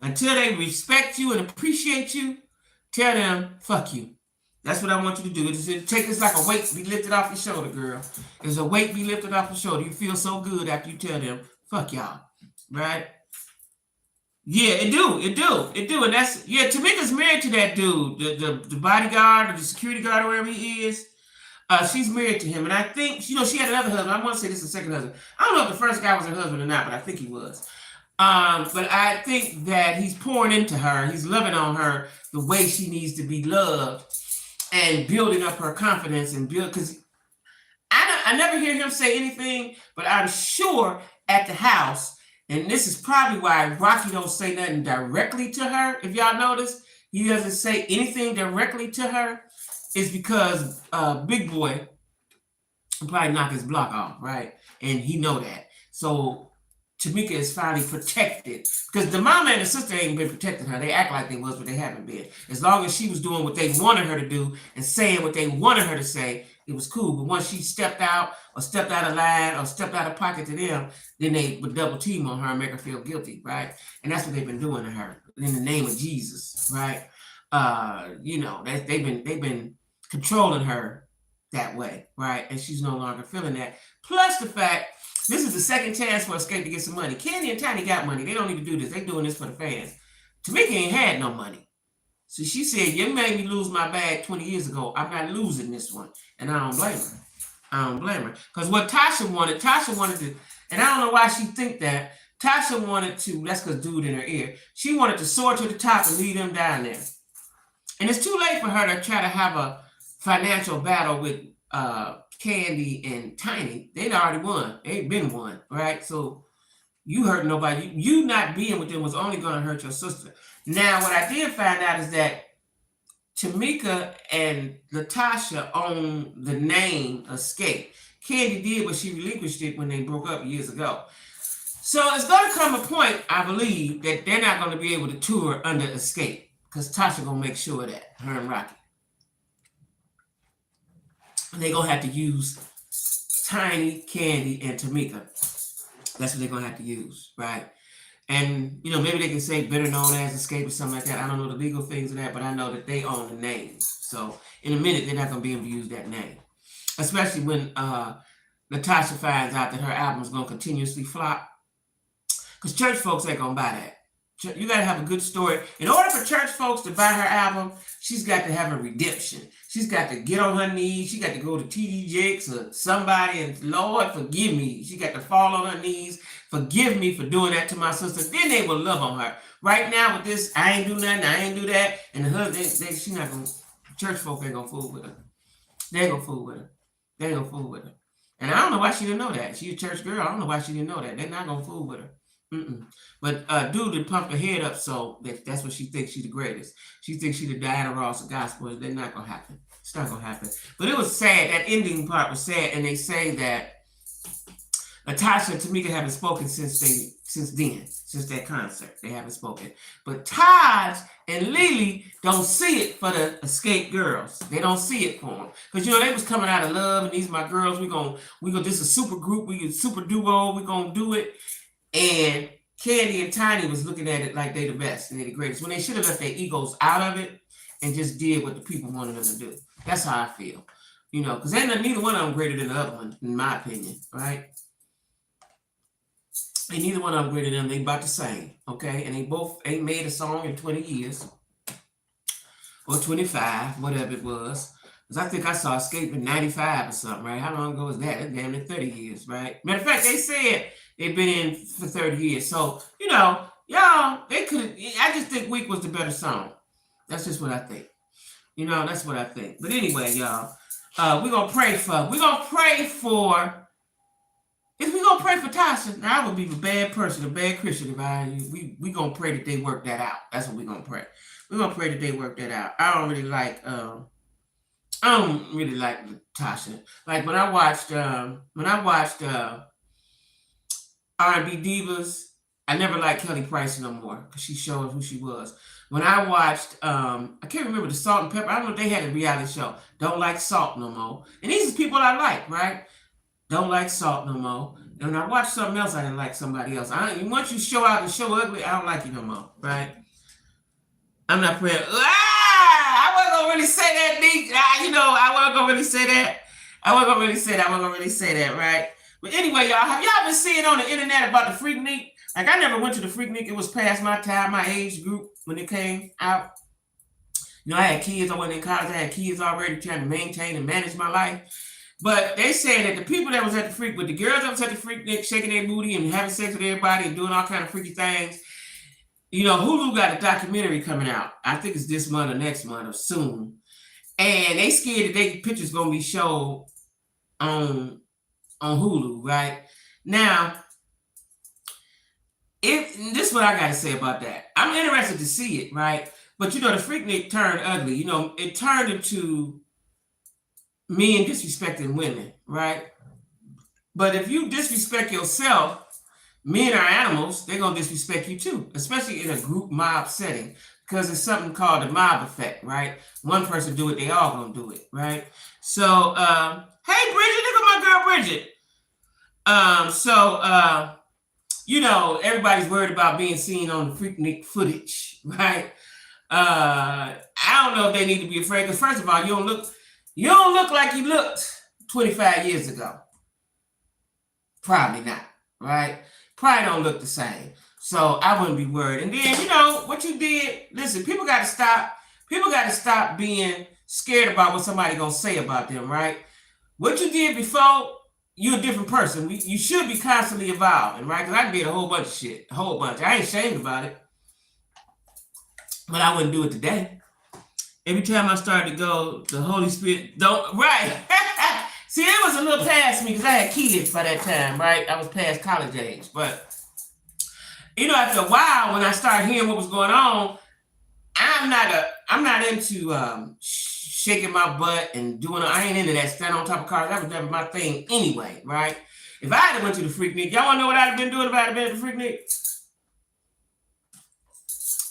Speaker 1: Until they respect you and appreciate you, tell them, fuck you. That's what I want you to do. Take this like a weight be lifted off your shoulder, girl. It's a weight be lifted off your shoulder. You feel so good after you tell them, fuck y'all, right? Yeah, it do. And that's, Tamika's married to that dude, the bodyguard or the security guard or wherever he is. She's married to him, and I think, she had another husband. I want to say this is the second husband. I don't know if the first guy was her husband or not, but I think he was. But I think that he's pouring into her. He's loving on her the way she needs to be loved and building up her confidence because I never hear him say anything, but I'm sure at the house, and this is probably why Rocky don't say nothing directly to her. If y'all notice, he doesn't say anything directly to her. Is because Big Boy probably knock his block off, right? And he know that. So Tamika is finally protected because the mama and the sister ain't been protecting her. They act like they was, but they haven't been. As long as she was doing what they wanted her to do and saying what they wanted her to say, it was cool. But once she stepped out or stepped out of line or stepped out of pocket to them, then they would double team on her and make her feel guilty, right? And that's what they've been doing to her in the name of Jesus, right? They've been controlling her that way, right? And she's no longer feeling that. Plus the fact this is the second chance for Escape to get some money. Candy and Tiny got money. They don't need to do this. They doing this for the fans. Tamika ain't had no money. So she said, you made me lose my bag 20 years ago. I'm not losing this one. And I don't blame her. I don't blame her. Because what Tasha wanted to, and I don't know why she think that, Tasha wanted to, that's because dude in her ear, she wanted to soar to the top and lead them down there. And it's too late for her to try to have a financial battle with Candy and Tiny. They'd already won. They'd been won, right? So you hurt nobody. You not being with them was only going to hurt your sister. Now, what I did find out is that Tamika and Latasha own the name Escape. Candy did, but she relinquished it when they broke up years ago. So it's going to come a point, I believe, that they're not going to be able to tour under Escape because Tasha going to make sure of that, her and Rocky. And they're going to have to use Tiny, Candy, and Tamika. That's what they're going to have to use, right? And, maybe they can say better known as Escape or something like that. I don't know the legal things of that, but I know that they own the name. So in a minute, they're not going to be able to use that name. Especially when Natasha finds out that her album is going to continuously flop. Because church folks ain't going to buy that. You got to have a good story. In order for church folks to buy her album, she's got to have a redemption. She's got to get on her knees. She got to go to TD Jakes or somebody and, Lord, forgive me. She got to fall on her knees. Forgive me for doing that to my sister. Then they will love on her. Right now with this, I ain't do nothing, I ain't do that. And the husband, she not going to, church folk ain't going to fool with her. They ain't going to fool with her. They ain't going to fool with her. And I don't know why she didn't know that. She a church girl. I don't know why she didn't know that. They're not going to fool with her. But dude did pump her head up, so that's what she thinks she's the greatest. She thinks she's the Diana Ross of gospel. They're not gonna happen. It's not gonna happen. But it was sad. That ending part was sad, and they say that Natasha and Tamika haven't spoken since that concert. They haven't spoken. But Taj and Lily don't see it for the Escape girls. They don't see it for them. Because they was coming out of love, and these are my girls. We gonna this is a super group, we a super duo, we gonna do it. And Candy and Tiny was looking at it like they the best and they the greatest, when they should have left their egos out of it and just did what the people wanted them to do. That's how I feel. Because neither one of them greater than the other one, in my opinion, right? And neither one of them greater than them. They about the same, okay? And they both ain't made a song in 20 years. Or 25, whatever it was. Because I think I saw Escape in 95 or something, right? How long ago was that? That's damn near 30 years, right? Matter of fact, they said they've been in for 30 years. So, y'all, they could. I just think Weak was the better song. That's just what I think. That's what I think. But anyway, y'all, we're going to pray for Tasha. Now, I would be a bad person, a bad Christian if we going to pray that they work that out. That's what we're going to pray. We're going to pray that they work that out. I don't really like Tasha. Like when I watched R&B Divas, I never liked Kelly Price no more because she showed who she was. When I watched, I can't remember the Salt and Pepper. I don't know if they had a reality show. Don't like Salt no more. And these are people I like, right? Don't like Salt no more. And when I watched something else, I didn't like somebody else. Once you show out and show ugly, I don't like you no more, right? I'm not praying. I wasn't gonna really say that, Nick. I wasn't gonna really say that. I wasn't gonna really say that, right? But anyway, y'all, have y'all been seeing on the internet about the Freaknik? Like, I never went to the Freaknik. It was past my time, my age group when it came out. I had kids. I wasn't in college. I had kids already trying to maintain and manage my life. But they said that the people that was at the Freak, with the girls that was at the Freaknik, shaking their booty and having sex with everybody and doing all kind of freaky things, Hulu got a documentary coming out. I think it's this month or next month or soon. And they scared that their pictures going to be showed on Hulu, right? Now, this is what I got to say about that. I'm interested to see it, right? But, the Freaknik turned ugly. It turned into men disrespecting women, right? But if you disrespect yourself, men are animals, they're going to disrespect you too, especially in a group mob setting, because it's something called the mob effect, right? One person do it, they all going to do it, right? So, hey, Bridget, look at my girl, Bridget. You know, everybody's worried about being seen on the Freaknik footage, right? I don't know if they need to be afraid, because first of all, you don't look like you looked 25 years ago. Probably not, right? Probably don't look the same. So I wouldn't be worried. And then, you know, what you did, listen, people got to stop being scared about what somebody gonna say about them, right? What you did before, you're a different person. You should be constantly evolving, right? Because I did a whole bunch of shit, a whole bunch. I ain't ashamed about it, but I wouldn't do it today. Every time I started to go, the Holy Spirit don't, right? See, it was a little past me because I had kids by that time, right? I was past college age. But, you know, after a while, when I started hearing what was going on, I'm not into shaking my butt and I ain't into that stand on top of cars. That was never my thing anyway, right? If I had went to the Freaknik, y'all want to know what I'd have been doing if I had been at the Freaknik?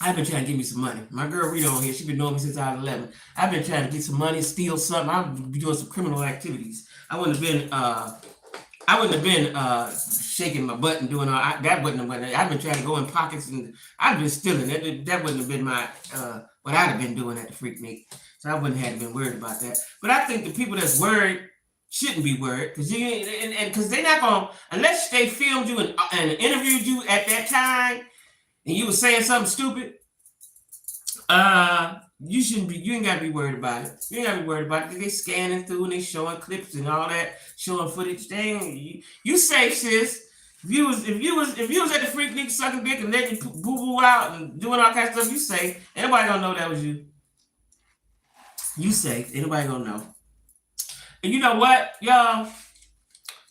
Speaker 1: I've been trying to get me some money. My girl Rita on here, she's been knowing me since I was 11. I've been trying to get some money, steal something. I'd be doing some criminal activities. I wouldn't have been shaking my butt and doing all that. Wouldn't have. I've been trying to go in pockets and I've been stealing. That wouldn't have been my what I'd have been doing at the Freaknik. So I wouldn't have been worried about that. But I think the people that's worried shouldn't be worried because because they're not gonna, unless they filmed you and interviewed you at that time and you were saying something stupid. You shouldn't be. You ain't gotta be worried about it. You ain't gotta be worried about it because they scanning through and they showing clips and all that, showing footage. You safe, sis. If you was at the Freaknik sucking dick and letting boo boo out and doing all kinds of stuff, you safe. Ain't nobody gonna know that was you. You safe. Ain't nobody gonna know. And you know what, y'all?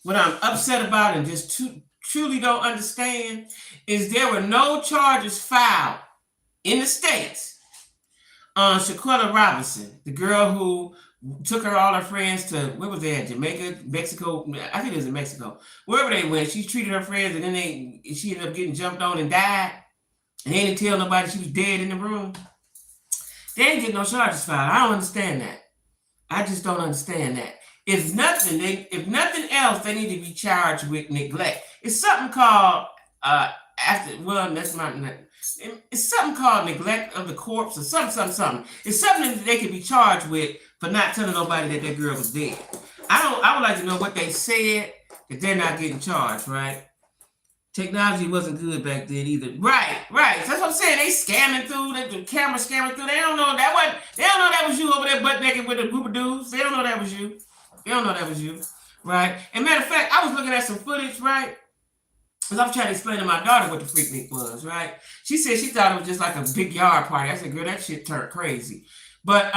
Speaker 1: What I'm upset about and just truly don't understand is there were no charges filed in the States on Shanquella Robinson, the girl who took all her friends to, where was they at? Jamaica, Mexico? I think it was in Mexico. Wherever they went, she treated her friends and then she ended up getting jumped on and died. And they didn't tell nobody she was dead in the room. They didn't get no charges filed. I don't understand that. I just don't understand that. If nothing else, they need to be charged with neglect. It's something called it's something called neglect of the corpse or something. It's something that they could be charged with for not telling nobody that girl was dead. I would like to know what they said that they're not getting charged, right? Technology wasn't good back then either. Right. That's what I'm saying. They scamming through, the camera scamming through. They don't know that was you over there butt naked with a group of dudes. They don't know that was you. Right? And matter of fact, I was looking at some footage, right? Because I'm trying to explain to my daughter what the Freaknik was, right? She said she thought it was just like a big yard party. I said, girl, that shit turned crazy. But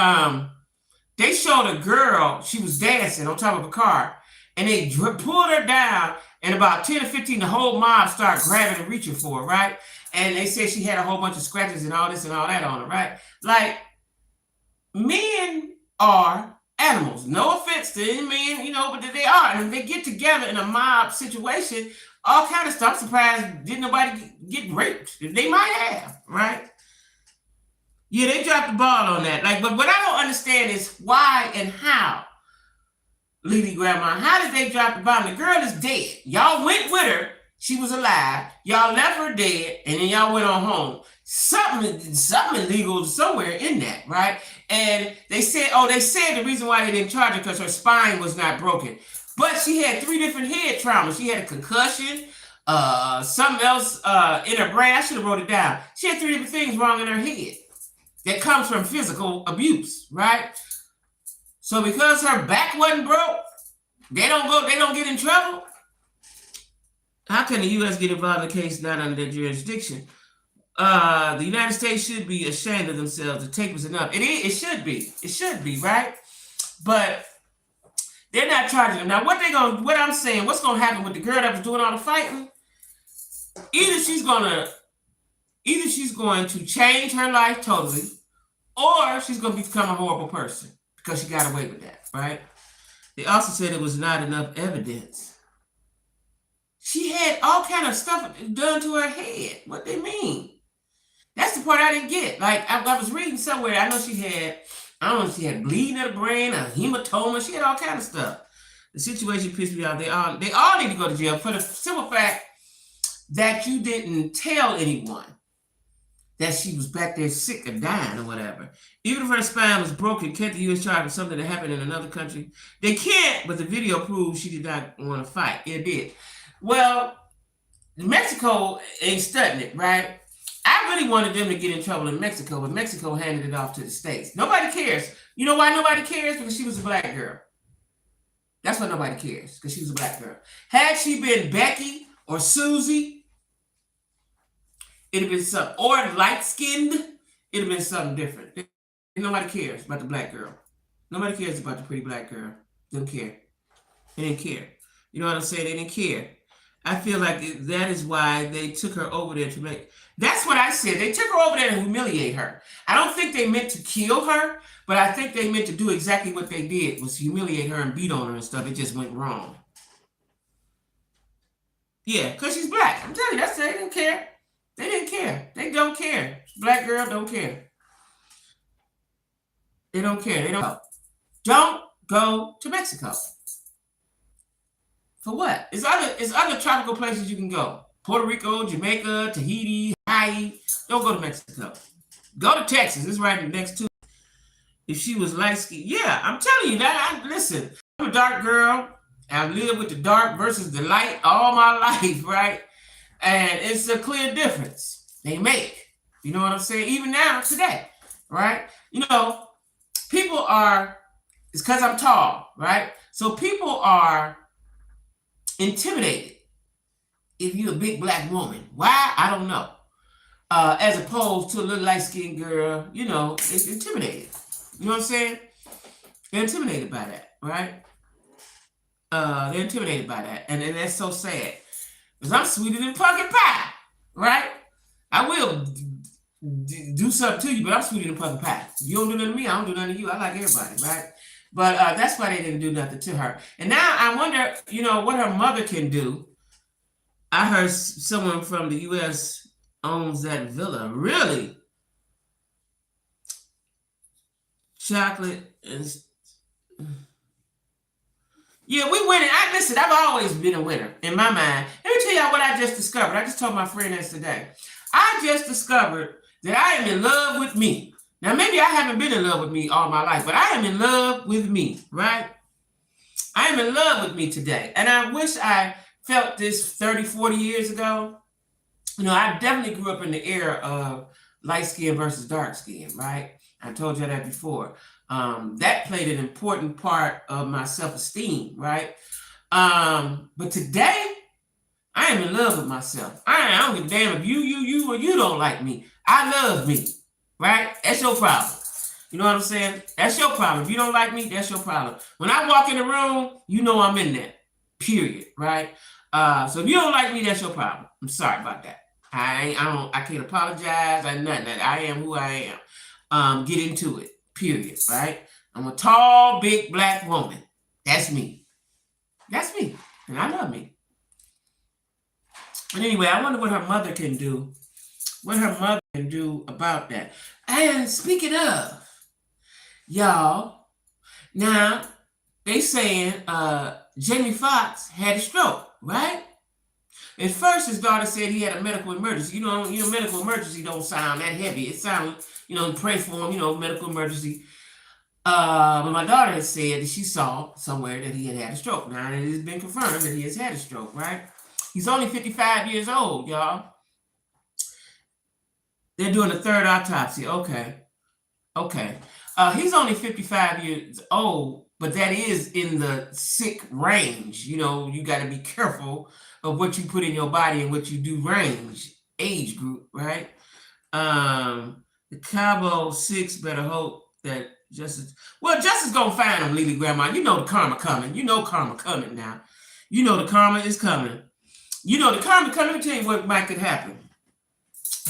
Speaker 1: they showed a girl, she was dancing on top of a car, and they pulled her down, and about 10 or 15, the whole mob started grabbing and reaching for her, right? And they said she had a whole bunch of scratches and all this and all that on her, right? Like, men are animals. No offense to any men, but they are. And if they get together in a mob situation, all kind of stuff. I'm surprised didn't nobody get raped. They might have, right? Yeah, they dropped the ball on that. But what I don't understand is why and how. Lady Grandma, how did they drop the ball? The girl is dead. Y'all went with her. She was alive. Y'all left her dead, and then y'all went on home. Something illegal somewhere in that, right? And they said the reason why they didn't charge her because her spine was not broken. But she had 3 different head traumas. She had a concussion, something else in her brain. I should have wrote it down. She had 3 different things wrong in her head that comes from physical abuse, right? So because her back wasn't broke, they don't get in trouble. How can the U.S. get involved in a case not under their jurisdiction? The United States should be ashamed of themselves. The tape was enough. It should be, right? But they're not charging them. Now, what's gonna happen with the girl that was doing all the fighting? Either she's going to change her life totally, or she's gonna become a horrible person because she got away with that, right? They also said it was not enough evidence. She had all kind of stuff done to her head. What they mean? That's the part I didn't get. Like I was reading somewhere. I know she had. I don't know if she had bleeding of the brain, a hematoma. She had all kind of stuff. The situation pissed me off. They all need to go to jail for the simple fact that you didn't tell anyone that she was back there sick or dying or whatever. Even if her spine was broken, can't the U.S. charge for something that happened in another country? They can't, but the video proves she did not want to fight. It did. Well, Mexico ain't studying it, right? I really wanted them to get in trouble in Mexico, but Mexico handed it off to the States. Nobody cares. You know why nobody cares? Because she was a black girl. That's why nobody cares, because she was a black girl. Had she been Becky or Susie, it'd have been something, or light-skinned, it'd have been something different. Nobody cares about the black girl. Nobody cares about the pretty black girl. They don't care. They didn't care. You know what I'm saying? They didn't care. I feel like that is why they took her over there to make. That's what I said. They took her over there to humiliate her. I don't think they meant to kill her, but I think they meant to do exactly what they did, was humiliate her and beat on her and stuff. It just went wrong. Yeah, because she's black. I'm telling you, that's it. They didn't care. They didn't care. They don't care. Black girl don't care. They don't care. They don't go to Mexico. For what? It's other tropical places you can go. Puerto Rico, Jamaica, Tahiti, Hawaii. Don't go to Mexico. Go to Texas. It's right next to. If she was light skinned, yeah, I'm telling you that. Listen, I'm a dark girl. I've lived with the dark versus the light all my life, right? And it's a clear difference they make. You know what I'm saying? Even now, today, right? You know, people are. It's because I'm tall, right? So people are intimidated if you're a big black woman. Why? I don't know. As opposed to a little light-skinned girl, you know, it's intimidated. You know what I'm saying? They're intimidated by that, right? They're intimidated by that. And that's so sad. Because I'm sweeter than pumpkin pie, right? I will do something to you, but I'm sweeter than pumpkin pie. You don't do nothing to me, I don't do nothing to you. I like everybody, right? But that's why they didn't do nothing to her. And now I wonder, you know, what her mother can do. I heard someone from the U.S. owns that villa. Really? Chocolate and... Yeah, we winning. Listen, I've always been a winner in my mind. Let me tell y'all what I just discovered. I just told my friend this today. I just discovered that I am in love with me. Now, maybe I haven't been in love with me all my life, but I am in love with me, right? I am in love with me today. And I wish I felt this 30, 40 years ago. You know, I definitely grew up in the era of light skin versus dark skin, right? I told you that before. That played an important part of my self-esteem, right? But today, I am in love with myself. I don't give a damn if you, or you don't like me. I love me, right? That's your problem. You know what I'm saying? That's your problem. If you don't like me, that's your problem. When I walk in the room, you know I'm in there, period, right? So if you don't like me, that's your problem. I'm sorry about that. I can't apologize. I'm nothing. I am who I am. Get into it, period, right? I'm a tall, big black woman. That's me. That's me. And I love me. But anyway, I wonder what her mother can do. What her mother can do about that. And speaking of, y'all, now they saying Jamie Foxx had a stroke, right? At first, his daughter said he had a medical emergency. You know, medical emergency don't sound that heavy. It sounds, pray for him, medical emergency. But my daughter has said that she saw somewhere that he had a stroke. Now, it has been confirmed that he has had a stroke, right? He's only 55 years old, y'all. They're doing a third autopsy. Okay. He's only 55 years old, but that is in the sick range. You got to be careful of what you put in your body and what you do range, age group, right? The Cabo 6 better hope that Justice gonna find him, Lily Grandma. You know the karma coming. You know karma coming now. You know the karma is coming. The karma coming. Let me tell you what might could happen.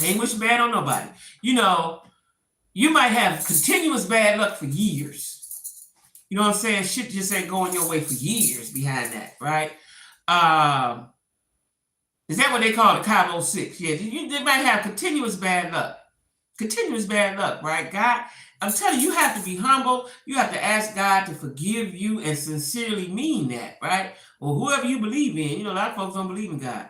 Speaker 1: I ain't wishing bad on nobody. You might have continuous bad luck for years. You know what I'm saying? Shit just ain't going your way for years behind that, right? Um, is that what they call the Cabo Six? Yeah, they might have continuous bad luck. Continuous bad luck, right? God, I'm telling you, you have to be humble. You have to ask God to forgive you and sincerely mean that, right? Or whoever you believe in. You know, a lot of folks don't believe in God.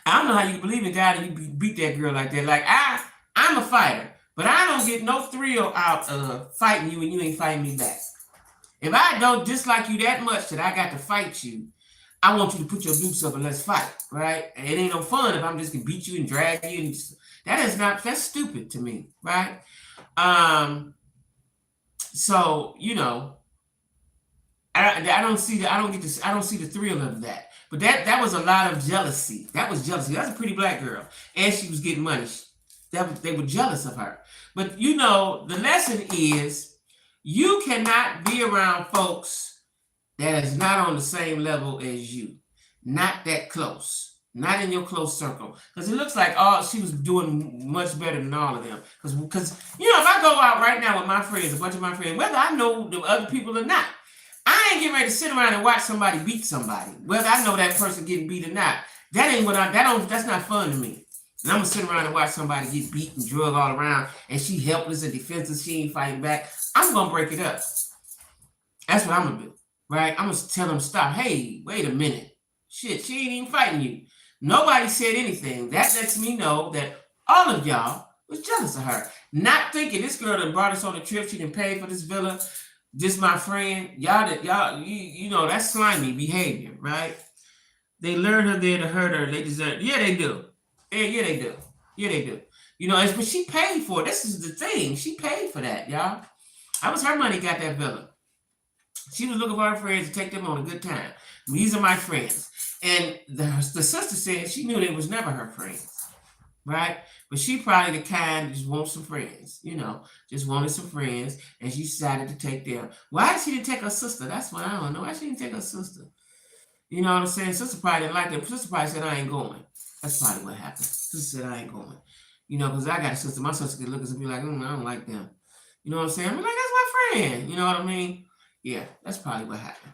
Speaker 1: I don't know how you believe in God and you beat that girl like that. Like I'm a fighter, but I don't get no thrill out of fighting you and you ain't fighting me back. If I don't dislike you that much that I got to fight you, I want you to put your dukes up and let's fight, right? And it ain't no fun if I'm just gonna beat you and drag you. And that's stupid to me, right? So you know, I don't see the thrill of that. But that was a lot of jealousy. That was jealousy. That's a pretty black girl, and she was getting money. They were jealous of her. But you know, the lesson is you cannot be around folks that is not on the same level as you, not that close, not in your close circle. Because it looks like she was doing much better than all of them. Because you know, if I go out right now with my friends, a bunch of my friends, whether I know the other people or not, I ain't getting ready to sit around and watch somebody beat somebody, whether I know that person getting beat or not. That ain't what that's not fun to me. And I'm gonna sit around and watch somebody get beat and drug all around, and she helpless and defenseless, she ain't fighting back. I'm gonna break it up. That's what I'm gonna do, right? I'm gonna tell them stop. Hey, wait a minute. Shit, she ain't even fighting you. Nobody said anything. That lets me know that all of y'all was jealous of her, not thinking this girl that brought us on a trip. She didn't pay for this villa. This my friend. You know, that's slimy behavior, right? They learn her there to hurt her. They deserve. Yeah, they do. Yeah, they do. Yeah, they do. You know, but she paid for it. This is the thing. She paid for that, y'all. That was her money got that villa. She was looking for her friends to take them on a good time. These are my friends. And the sister said she knew they was never her friends, right? But she probably the kind that just wants some friends, you know, just wanted some friends, and she decided to take them. Why she didn't take her sister? That's what I don't know. Why she didn't take her sister? You know what I'm saying? Sister probably didn't like them. Sister probably said, I ain't going. That's probably what happened. Sister said, I ain't going. You know, because I got a sister. My sister could look at us and be like, I don't like them. You know what I'm saying? I'm like, that's my friend. You know what I mean? Yeah, that's probably what happened.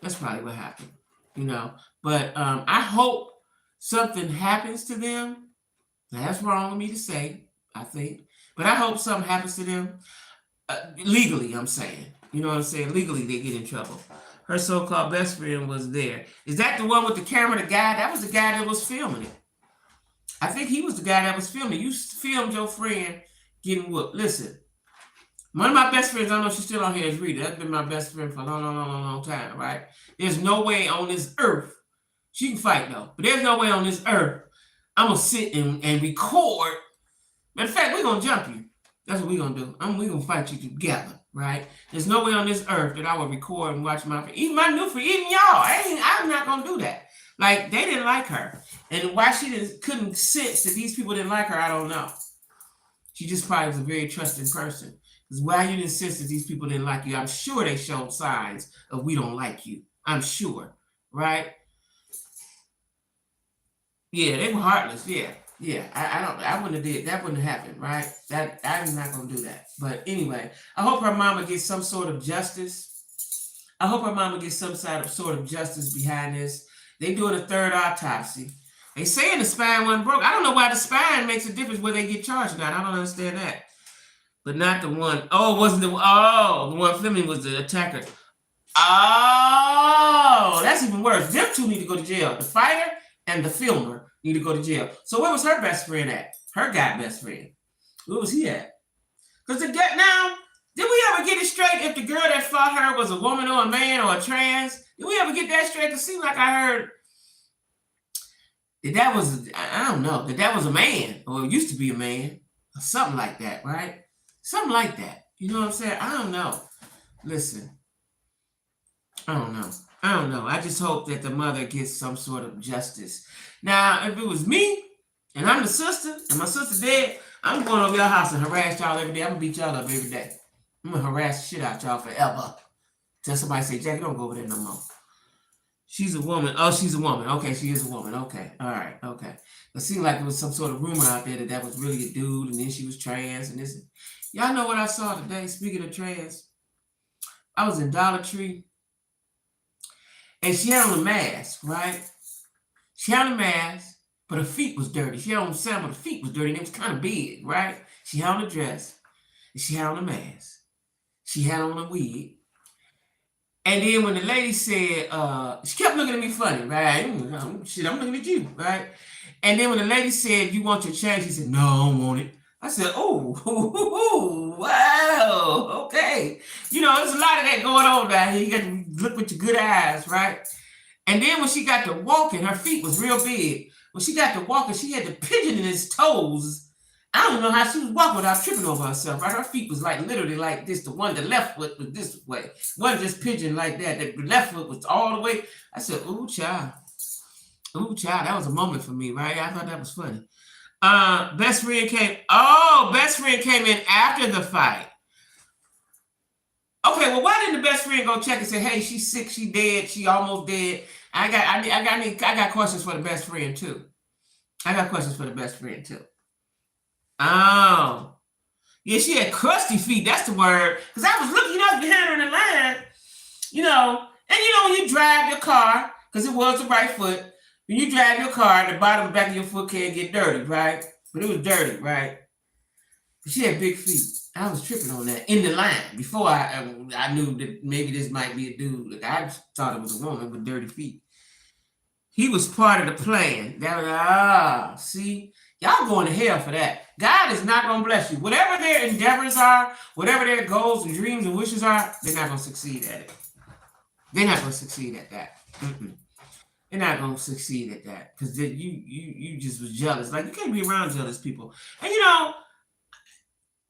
Speaker 1: That's probably what happened. You know, but I hope something happens to them. That's wrong of me to say, I think. But I hope something happens to them. Legally, I'm saying. You know what I'm saying? Legally, they get in trouble. Her so-called best friend was there. Is that the one with the camera, the guy? That was the guy that was filming it. I think he was the guy that was filming. You filmed your friend getting whooped. Listen, one of my best friends, I don't know if she's still on here, is Rita. That's been my best friend for a long time, right? There's no way on this earth, she can fight though, but there's no way on this earth I'm going to sit and record. Matter of fact, we're going to jump you. That's what we're going to do. We're going to fight you together, right? There's no way on this earth that I will record and watch even my new friend, even y'all. I'm not going to do that. Like, they didn't like her. And why she couldn't sense that these people didn't like her, I don't know. She just probably was a very trusting person. Because why you didn't sense that these people didn't like you, I'm sure they showed signs of we don't like you. I'm sure, right? Yeah, they were heartless. Yeah. I wouldn't have did that. Wouldn't have happened, right? That I'm not gonna do that. But anyway, I hope her mama gets some sort of justice. I hope her mama gets some sort of justice behind this. They doing a third autopsy. They saying the spine wasn't broke. I don't know why the spine makes a difference where they get charged or not. I don't understand that. But not the one. Oh, it wasn't the one filming was the attacker. Oh, that's even worse. Them two need to go to jail. The fighter and the filmer need to go to jail. So where was her best friend at? Her guy best friend. Where was he at? Because now, did we ever get it straight if the girl that fought her was a woman or a man or a trans? Did we ever get that straight? It seemed like I heard that was, I don't know, that was a man, or it used to be a man, or something like that, right? Something like that. You know what I'm saying? I don't know. Listen, I don't know. I just hope that the mother gets some sort of justice. Now, if it was me, and I'm the sister, and my sister dead, I'm going over your house and harass y'all every day. I'm going to beat y'all up every day. I'm going to harass the shit out y'all forever. Till somebody say, Jackie, don't go over there no more. She's a woman. Oh, she's a woman. Okay, she is a woman. Okay, all right, okay. It seemed like there was some sort of rumor out there that was really a dude, and then she was trans, and this. Y'all know what I saw today, speaking of trans? I was in Dollar Tree, and she had on a mask, right? She had on a mask, but her feet was dirty. She had on sandals, but her feet was dirty, and it was kind of big, right? She had on a dress, and she had on a mask. She had on a wig. And then when the lady said, she kept looking at me funny, right? Shit, I'm looking at you, right? And then when the lady said, you want your change? She said, no, I don't want it. I said, oh, wow, okay. You know, there's a lot of that going on down here. You got to look with your good eyes, right? And then when she got to walking, her feet was real big. When she got to walking, she had the pigeon in his toes. I don't know how she was walking without tripping over herself, right? Her feet was like literally like this. The left foot was this way. It wasn't just pigeon like that. The left foot was all the way. I said, ooh, child. Ooh, child. That was a moment for me, right? I thought that was funny. Best friend came in after the fight. Okay, well, why didn't the best friend go check and say, hey, she's sick, she dead, she almost dead? I got questions for the best friend too. Oh. Yeah, she had crusty feet. That's the word. Because I was looking up behind her in the line, and when you drive your car, because it was the right foot, when you drive your car, the bottom back of your foot can't get dirty, right? But it was dirty, right? But she had big feet. I was tripping on that in the line before I knew that maybe this might be a dude. Like, I thought it was a woman with dirty feet. He was part of the plan. That was, see? Y'all going to hell for that. God is not going to bless you. Whatever their endeavors are, whatever their goals and dreams and wishes are, they're not going to succeed at it. They're not going to succeed at that. They're not going to succeed at that. Because you just was jealous. Like, you can't be around jealous people. And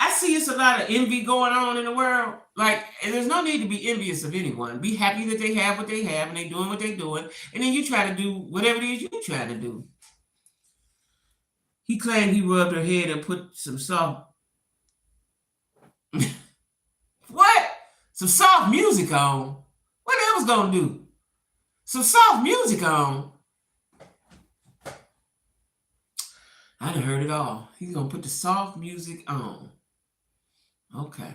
Speaker 1: I see it's a lot of envy going on in the world. Like, and there's no need to be envious of anyone. Be happy that they have what they have and they're doing what they're doing. And then you try to do whatever it is you try to do. He claimed he rubbed her head and put some soft... What? Some soft music on? What that was gonna do? Some soft music on? I done heard it all. He's gonna put the soft music on. Okay.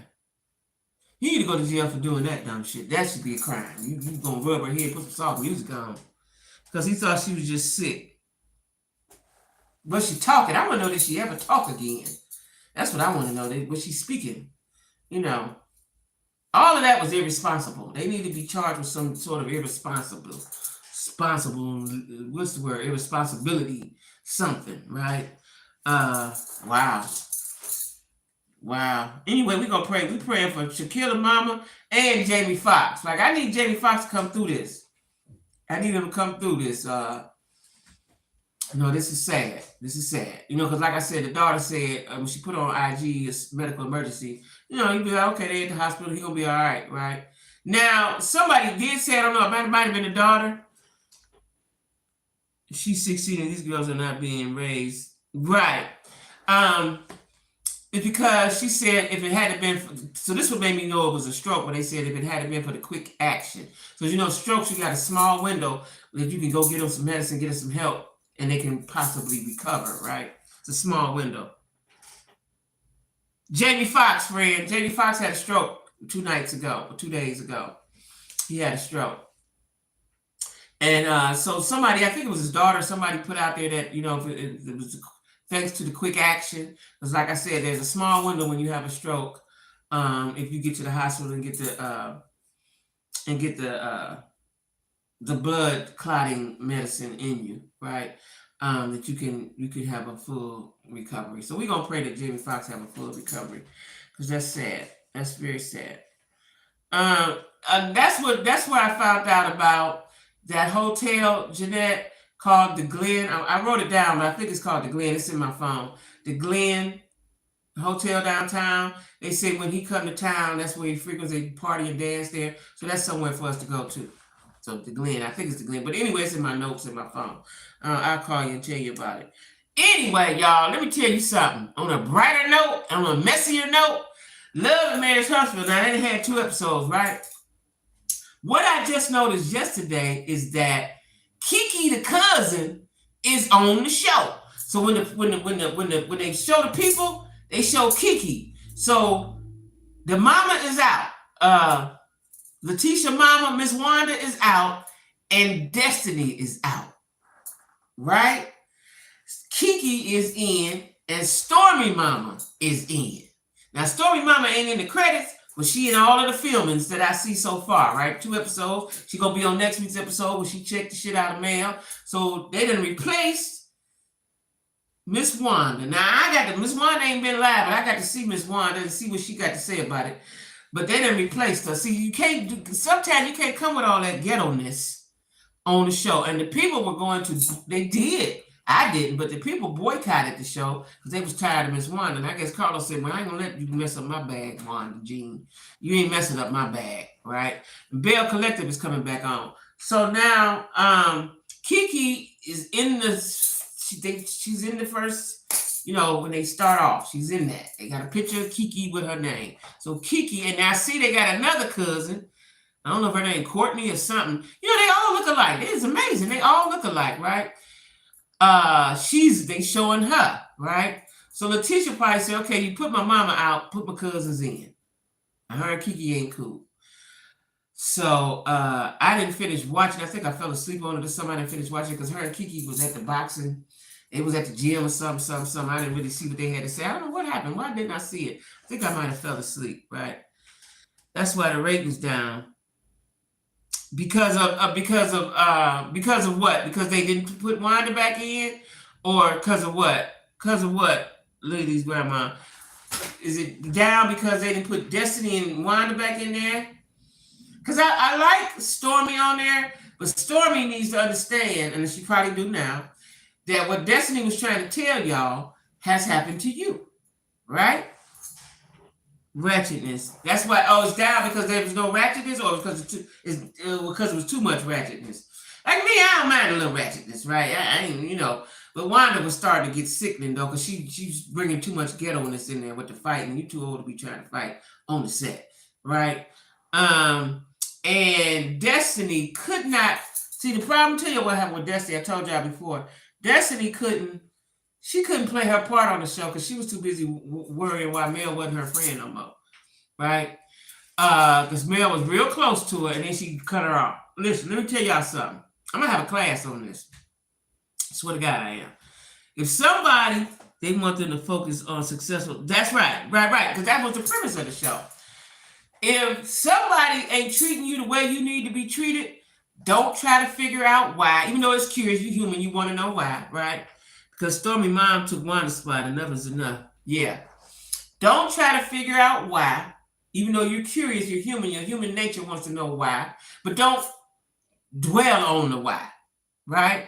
Speaker 1: You need to go to jail for doing that dumb shit. That should be a crime. You gonna rub her head, put some soft music on. Because he thought she was just sick. But she talking. I want to know, did she ever talk again? That's what I want to know. Was she speaking? All of that was irresponsible. They need to be charged with some sort of irresponsibility, something, right? Wow. Anyway, we're going to pray. We're praying for Shanquella Mama and Jamie Foxx. Like, I need Jamie Foxx to come through this. I need him to come through this. No, this is sad. Because like I said, the daughter said when she put on IG a medical emergency, you'd be like, okay, they're at the hospital, he's going to be all right, right? Now, somebody did say, I don't know, it might have been the daughter. She's 16 and these girls are not being raised. Right. It's because she said if it hadn't been, so this would make me know it was a stroke, but they said if it hadn't been for the quick action. So, strokes, you got a small window that you can go get them some medicine, get them some help, and they can possibly recover, right? It's a small window. Jamie Foxx, friend. Jamie Foxx had a stroke 2 days ago. He had a stroke. And so somebody, I think it was his daughter, somebody put out there that, it was thanks to the quick action. Because like I said, there's a small window when you have a stroke. If you get to the hospital and get the blood clotting medicine in you, right? That you can have a full recovery. So we're gonna pray that Jamie Foxx have a full recovery, because that's sad. That's very sad. That's what I found out about that hotel, Jeanette, called the Glen. I wrote it down, but I think it's called the Glen. It's in my phone. The Glen Hotel downtown. They say when he come to town, that's where he frequents a party and dance there. So that's somewhere for us to go to. So the Glen, I think it's the Glen. But anyway, it's in my notes in my phone. I'll call you and tell you about it. Anyway, y'all, let me tell you something. On a brighter note, on a messier note, Love and Marriage Hospital. Now, they had 2 episodes, right? What I just noticed yesterday is that Kiki, the cousin, is on the show. So when they show the people, they show Kiki. So the mama is out. Letitia mama, Miss Wanda, is out, and Destiny is out, right? Kiki is in, and Stormy mama is in. Now, Stormy mama ain't in the credits, but she in all of the filmings that I see so far, right? 2 episodes. She gonna be on next week's episode when she checked the shit out of mail. So they done replaced Miss Wanda. Now Miss Wanda ain't been live, but I got to see Miss Wanda and see what she got to say about it. But they done replaced her. See, you can't do, sometimes you can't come with all that ghetto-ness on the show. And the people were going to, they did. I didn't, but the people boycotted the show because they was tired of Miss Wanda. And I guess Carlos said, well, I ain't gonna let you mess up my bag, Wanda Jean. You ain't messing up my bag, right? Bell Collective is coming back on. So now Kiki is in the, she's in the first, you know, when they start off, she's in that. They got a picture of Kiki with her name. So Kiki, and now see they got another cousin. I don't know if her name Courtney or something. You know, they all look alike. It is amazing. They all look alike, right? They showing her, right? So Letitia probably said, okay, you put my mama out, put my cousins in. And her and Kiki ain't cool. So I didn't finish watching. I think I fell asleep on it or something. I didn't finish watching because her and Kiki was at the boxing. It was at the gym or something. I didn't really see what they had to say. I don't know what happened. Why didn't I see it? I think I might have fell asleep, right? That's why the ratings down. Because of what? Because they didn't put Wanda back in, or because of what? Because of what, ladies, grandma? Is it down because they didn't put Destiny and Wanda back in there? Because I like Stormy on there, but Stormy needs to understand, and she probably do now, that what Destiny was trying to tell y'all has happened to you, right? Ratchetness. That's why. Oh, it's down because there was no ratchetness, or because it was too much ratchetness. Like me, I don't mind a little ratchetness, right? I ain't, you know. But Wanda was starting to get sickening though, because she's bringing too much ghetto-ness in there with the fighting. You too old to be trying to fight on the set, right? And Destiny could not see the problem. Tell you what happened with Destiny. I told y'all before. Destiny couldn't play her part on the show because she was too busy worrying why Mel wasn't her friend no more, right? Because Mel was real close to her, and then she cut her off. Listen, let me tell y'all something. I'm gonna have a class on this. I swear to God, I am. If somebody, they want them to focus on successful, that's right, because that was the premise of the show. If somebody ain't treating you the way you need to be treated, don't try to figure out why. Even though it's curious, you're human, you want to know why, right? Because Stormy mom took Wanda's spot, enough is enough. Yeah. Don't try to figure out why. Even though you're curious, you're human, your human nature wants to know why. But don't dwell on the why, right?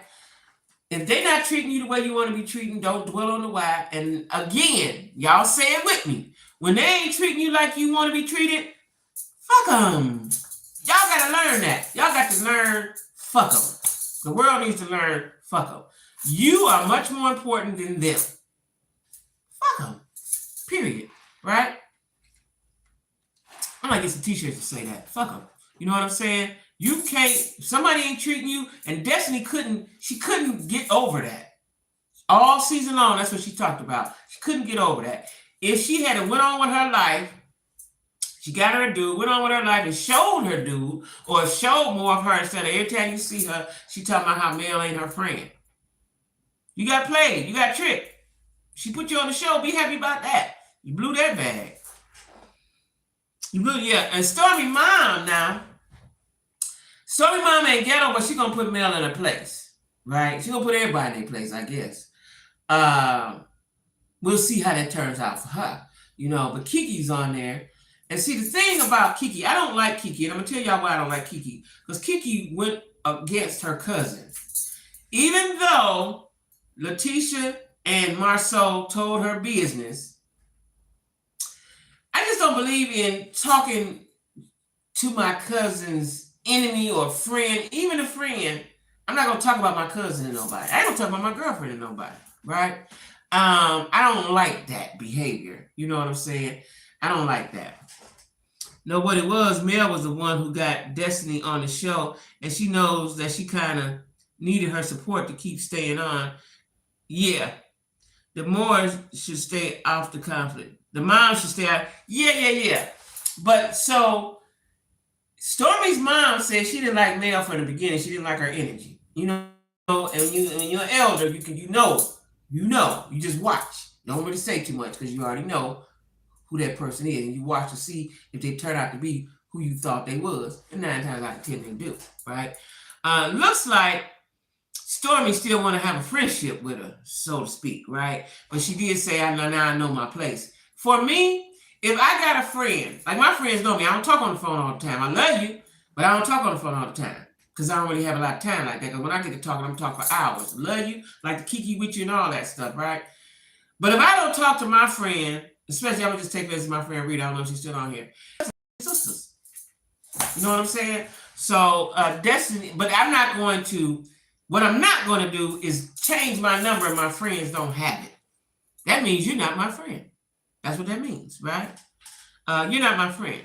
Speaker 1: If they're not treating you the way you want to be treated, don't dwell on the why. And again, y'all say it with me. When they ain't treating you like you want to be treated, fuck them. Y'all got to learn that. Y'all got to learn fuck them. The world needs to learn fuck them. You are much more important than them. Fuck them. Period. Right? I might get some t-shirts to say that. Fuck them. You know what I'm saying? You can't, if somebody ain't treating you, and Destiny couldn't get over that. All season long, that's what she talked about. She couldn't get over that. If she had went on with her life, she got her a dude, went on with her life and showed her dude, or showed more of her instead of every time you see her, she talking about how Mel ain't her friend. You got played. You got tricked. She put you on the show. Be happy about that. You blew that bag. You blew, yeah. And Stormy mom now. Stormy mom ain't ghetto, but she gonna put Mel in her place, right? She gonna put everybody in their place, I guess. We'll see how that turns out for her, you know. But Kiki's on there. And see, the thing about Kiki, I don't like Kiki, and I'm gonna tell y'all why I don't like Kiki. Because Kiki went against her cousin. Even though Letitia and Marceau told her business, I just don't believe in talking to my cousin's enemy or friend, even a friend. I'm not going to talk about my cousin to nobody. I ain't going to talk about my girlfriend to nobody, right? I don't like that behavior. You know what I'm saying? I don't like that. No, what it was, Mel was the one who got Destiny on the show, and she knows that she kind of needed her support to keep staying on. Yeah, the Moors should stay off the conflict. The mom should stay out. Yeah. But so Stormy's mom said she didn't like Mel from the beginning. She didn't like her energy. And when you're an elder, you just watch. Don't really say too much because you already know who that person is, and you watch to see if they turn out to be who you thought they was. And 9 times out of 10 they do, right? Looks like Stormy still want to have a friendship with her, so to speak, right? But she did say, now I know my place. For me, if I got a friend, like my friends know me, I don't talk on the phone all the time. I love you, but I don't talk on the phone all the time because I don't really have a lot of time like that. Because when I get to talking, I'm talking for hours. Love you, like to kiki with you and all that stuff, right? But if I don't talk to my friend, especially I'm gonna just take this as my friend Rita, I don't know if she's still on here. Sisters. You know what I'm saying? So Destiny, but what I'm not going to do is change my number and my friends don't have it. That means you're not my friend. That's what that means, right? You're not my friend.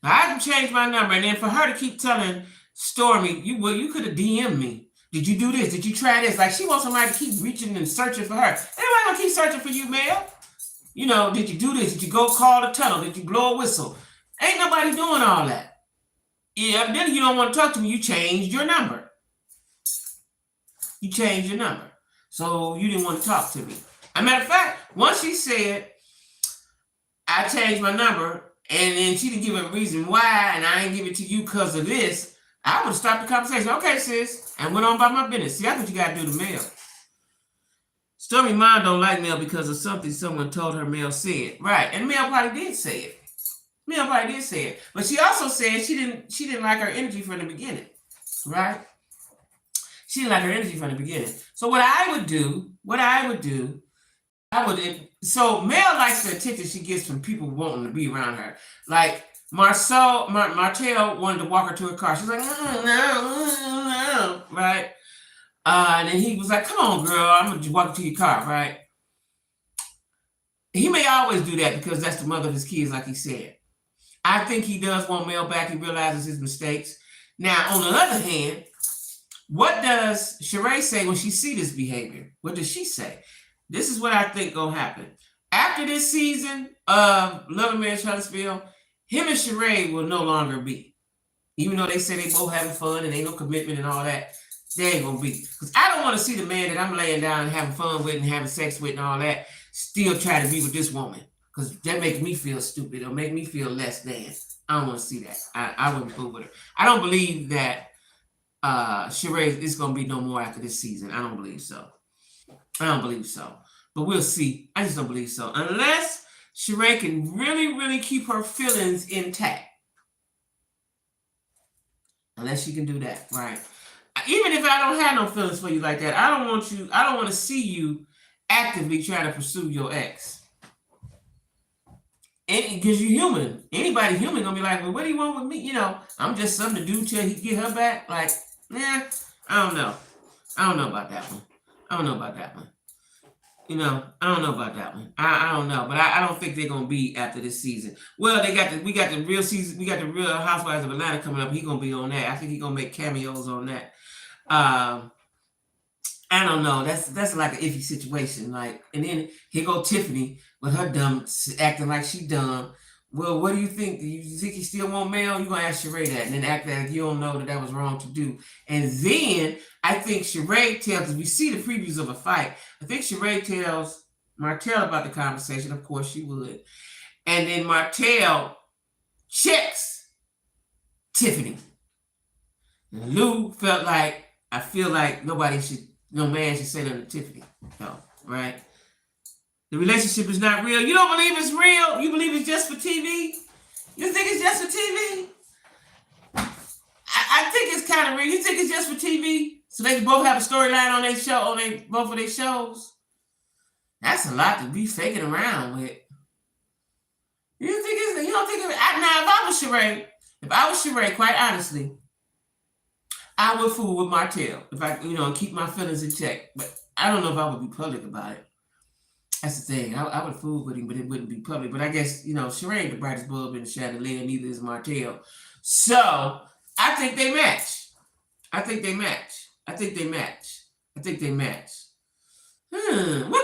Speaker 1: Now, I can change my number, and then for her to keep telling Stormy, you could have DM'd me. Did you do this? Did you try this? Like, she wants somebody to keep reaching and searching for her. Anybody gonna keep searching for you, Mel? Did you do this? Did you go call the tunnel? Did you blow a whistle? Ain't nobody doing all that. Yeah, then you don't want to talk to me. You changed your number. You changed your number. So you didn't want to talk to me. As a matter of fact, once she said, I changed my number, and then she didn't give a reason why, and I didn't give it to you because of this, I would have stopped the conversation. Okay, sis, and went on about my business. See, that's what you got to do to Mel. Stormy mom don't like Mel because of something someone told her Mel said. Right, and Mel probably did say it. But she also said she didn't like her energy from the beginning. Right? She didn't like her energy from the beginning. So what I would do, so Mel likes the attention she gets from people wanting to be around her. Like Martell wanted to walk her to her car. She's like, no, right? And then he was like, come on, girl, I'm going to walk you to your car, right? He may always do that because that's the mother of his kids, like he said. I think he does want Mel back. He realizes his mistakes. Now, on the other hand, what does Sheree say when she sees this behavior? What does she say? This is what I think gonna happen. After this season of Love and Marriage Huntsville, him and Sheree will no longer be. Even though they say they both having fun and ain't no commitment and all that, they ain't gonna be. Because I don't want to see the man that I'm laying down and having fun with and having sex with and all that still try to be with this woman. Because that makes me feel stupid. It'll make me feel less than. I don't want to see that. I wouldn't fool with her. I don't believe that Sheree is going to be no more after this season. I don't believe so. But we'll see. I just don't believe so. Unless Sheree can really, really keep her feelings intact. Unless she can do that, right? Even if I don't have no feelings for you like that, I don't want to see you actively trying to pursue your ex. Because you're human. Anybody human gonna be like, well, what do you want with me? I'm just something to do till he get her back. Like, I don't know. I don't know about that one. I don't know about that one. I don't know, but I don't think they're gonna be after this season. Well, we got the real season. We got the Real Housewives of Atlanta coming up. He gonna be on that. I think he's gonna make cameos on that. I don't know. That's like an iffy situation. Like, and then here go Tiffany with her dumb acting like she dumb. Well, what do you think? Do you think you still want Mel? You're gonna ask Sheree that, and then act like you don't know that was wrong to do. And then I think Sheree tells, if we see the previews of a fight, I think Sheree tells Martell about the conversation. Of course she would. And then Martell checks Tiffany. And Lou felt like, I feel like no man should say that to Tiffany. No, right? The relationship is not real. You don't believe it's real? You believe it's just for TV? You think it's just for TV? I think it's kind of real. You think it's just for TV? So they can both have a storyline on their show, both of their shows? That's a lot to be faking around with. You don't think it's, now if I was Sheree, quite honestly, I would fool with Martell if I, keep my feelings in check. But I don't know if I would be public about it. That's the thing. I would fool with him, but it wouldn't be public. But I guess, Sheree ain't the brightest bulb in the chandelier, and neither is Martell. So I think they match. What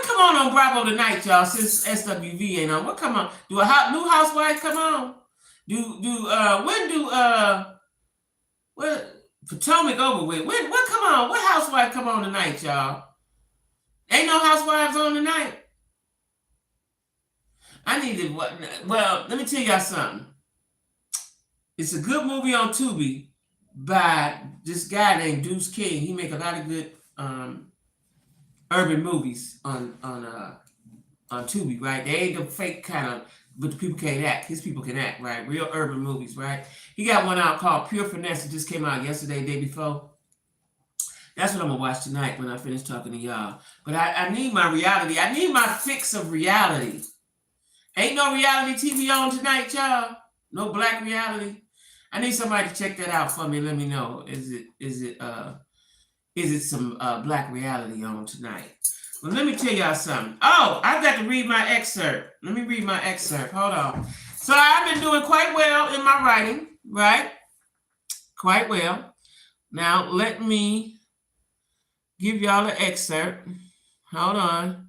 Speaker 1: come on Bravo tonight, y'all, since SWV ain't on? What come on? Do a new housewife come on? When do what Potomac over with? When what come on? What housewife come on tonight, y'all? Ain't no housewives on tonight. I need to what? Well, let me tell y'all something. It's a good movie on Tubi by this guy named Deuce King. He make a lot of good urban movies on Tubi, right? They ain't the fake kind of, but the people can't act. His people can act, right? Real urban movies, right? He got one out called Pure Finesse. It just came out yesterday, day before. That's what I'm gonna watch tonight when I finish talking to y'all. But I need my reality. I need my fix of reality. Ain't no reality TV on tonight, y'all. No black reality. I need somebody to check that out for me and let me know. Is it some black reality on tonight? Well, let me tell y'all something. Oh, I've got to read my excerpt. Let me read my excerpt. Hold on. So I've been doing quite well in my writing, right? Quite well. Now let me give y'all an excerpt. Hold on.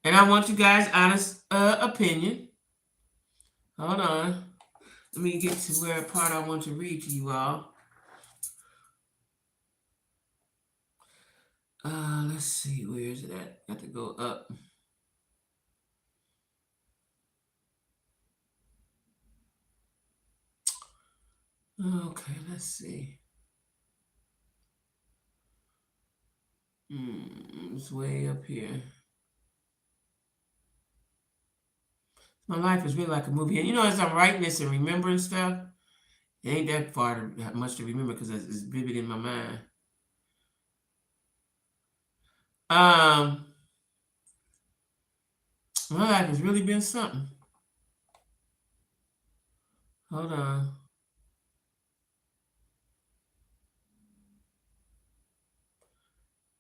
Speaker 1: And I want you guys' honest opinion. Hold on. Let me get to where part I want to read to you all. Let's see, where is it at? Got to go up. Okay, let's see. It's way up here. My life is really like a movie. And you know, as I'm writing this and remembering stuff, it ain't that much to remember because it's vivid in my mind. My life has really been something. Hold on.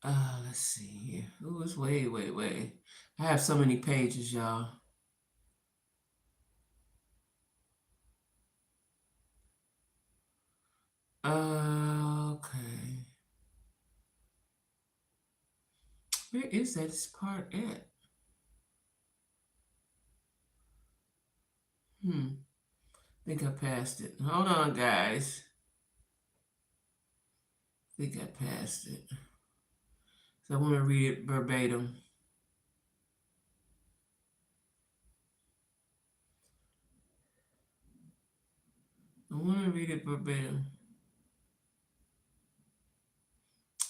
Speaker 1: Let's see here. Ooh, it's way. I have so many pages, y'all. Okay. Where is that part at? I think I passed it. Hold on, guys. I think I passed it. So I want to read it verbatim. I want to read it verbatim.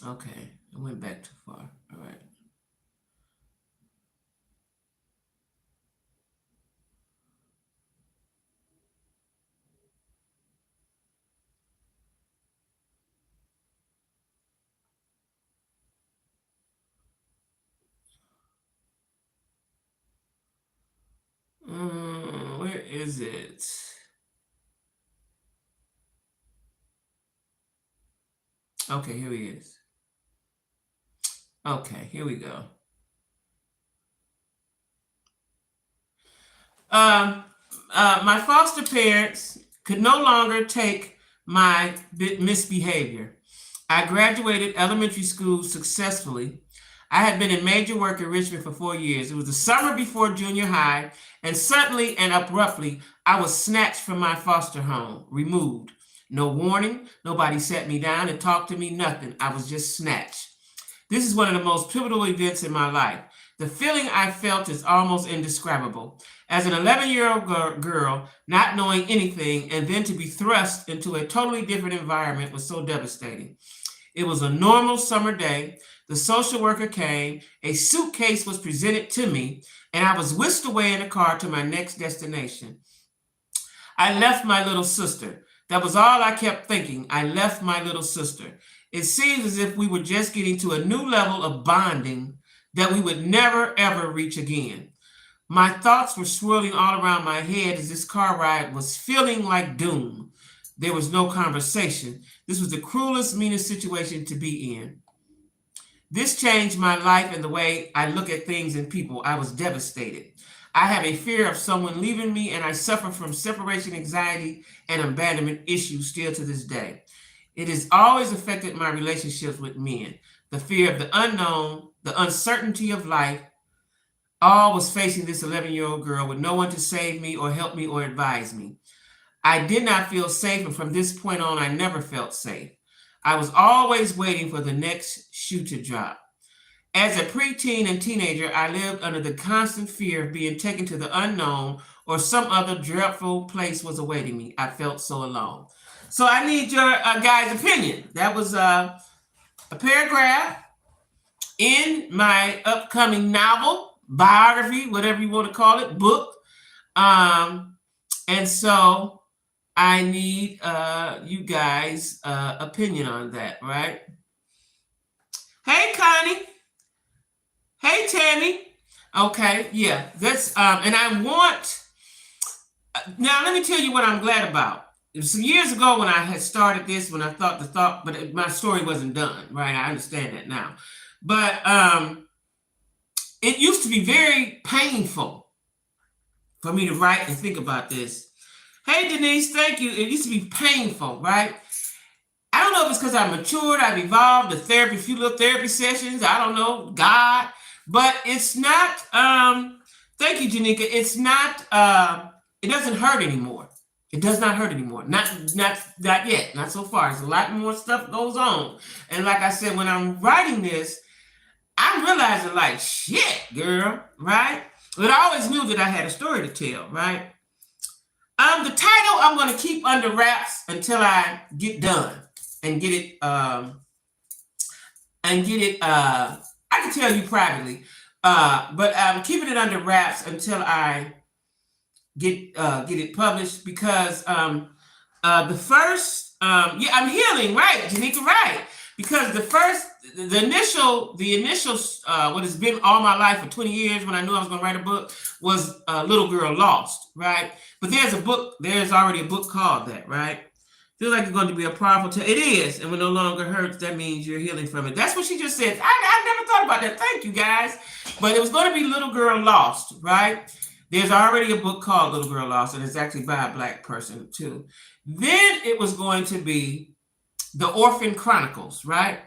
Speaker 1: Okay, I went back too far. All right. Where is it? Okay, here he is. Okay, here we go. My foster parents could no longer take my misbehavior. I graduated elementary school successfully. I had been in major work in Richmond for 4 years. It was the summer before junior high, and suddenly and abruptly, I was snatched from my foster home, removed. No warning, nobody sat me down and talked to me, nothing. I was just snatched. This is one of the most pivotal events in my life. The feeling I felt is almost indescribable. As an 11-year-old girl, not knowing anything, and then to be thrust into a totally different environment was so devastating. It was a normal summer day. The social worker came, a suitcase was presented to me, and I was whisked away in a car to my next destination. I left my little sister. That was all I kept thinking. I left my little sister. It seems as if we were just getting to a new level of bonding that we would never, ever reach again. My thoughts were swirling all around my head as this car ride was feeling like doom. There was no conversation. This was the cruelest, meanest situation to be in. This changed my life and the way I look at things and people. I was devastated. I have a fear of someone leaving me, and I suffer from separation anxiety and abandonment issues still to this day. It has always affected my relationships with men. The fear of the unknown, the uncertainty of life, all was facing this 11-year-old girl with no one to save me or help me or advise me. I did not feel safe, and from this point on, I never felt safe. I was always waiting for the next shoe to drop. As a preteen and teenager, I lived under the constant fear of being taken to the unknown or some other dreadful place was awaiting me. I felt so alone. So I need your guys' opinion. That was a paragraph in my upcoming novel, biography, whatever you want to call it, book. And so I need you guys' opinion on that, right? Hey, Connie. Hey, Tammy. Okay, yeah, that's and I want. Now, let me tell you what I'm glad about. It was some years ago when I had started this, when I thought, but my story wasn't done, right? I understand that now, but it used to be very painful for me to write and think about this. Hey, Denise, thank you. It used to be painful, right? I don't know if it's because I matured, I've evolved, a few little therapy sessions, I don't know, God, but it's not, thank you, Janika, it's not, it doesn't hurt anymore. It does not hurt anymore. Not yet, not so far. There's a lot more stuff goes on. And like I said, when I'm writing this, I'm realizing like, shit, girl, right? But I always knew that I had a story to tell, right? The title I'm going to keep under wraps until I get done and get it, I can tell you privately, but I'm keeping it under wraps until I get it published because the first, yeah, I'm healing, right, Janika, right? Because the initial, what has been all my life for 20 years when I knew I was going to write a book was Little Girl Lost, right? But there's already a book called that, right? Feel like it's going to be a powerful it is, and when no longer hurts, that means you're healing from it. That's what she just said. I never thought about that. Thank you, guys. But it was going to be Little Girl Lost, right? There's already a book called Little Girl Lost, and it's actually by a Black person, too. Then it was going to be The Orphan Chronicles, right?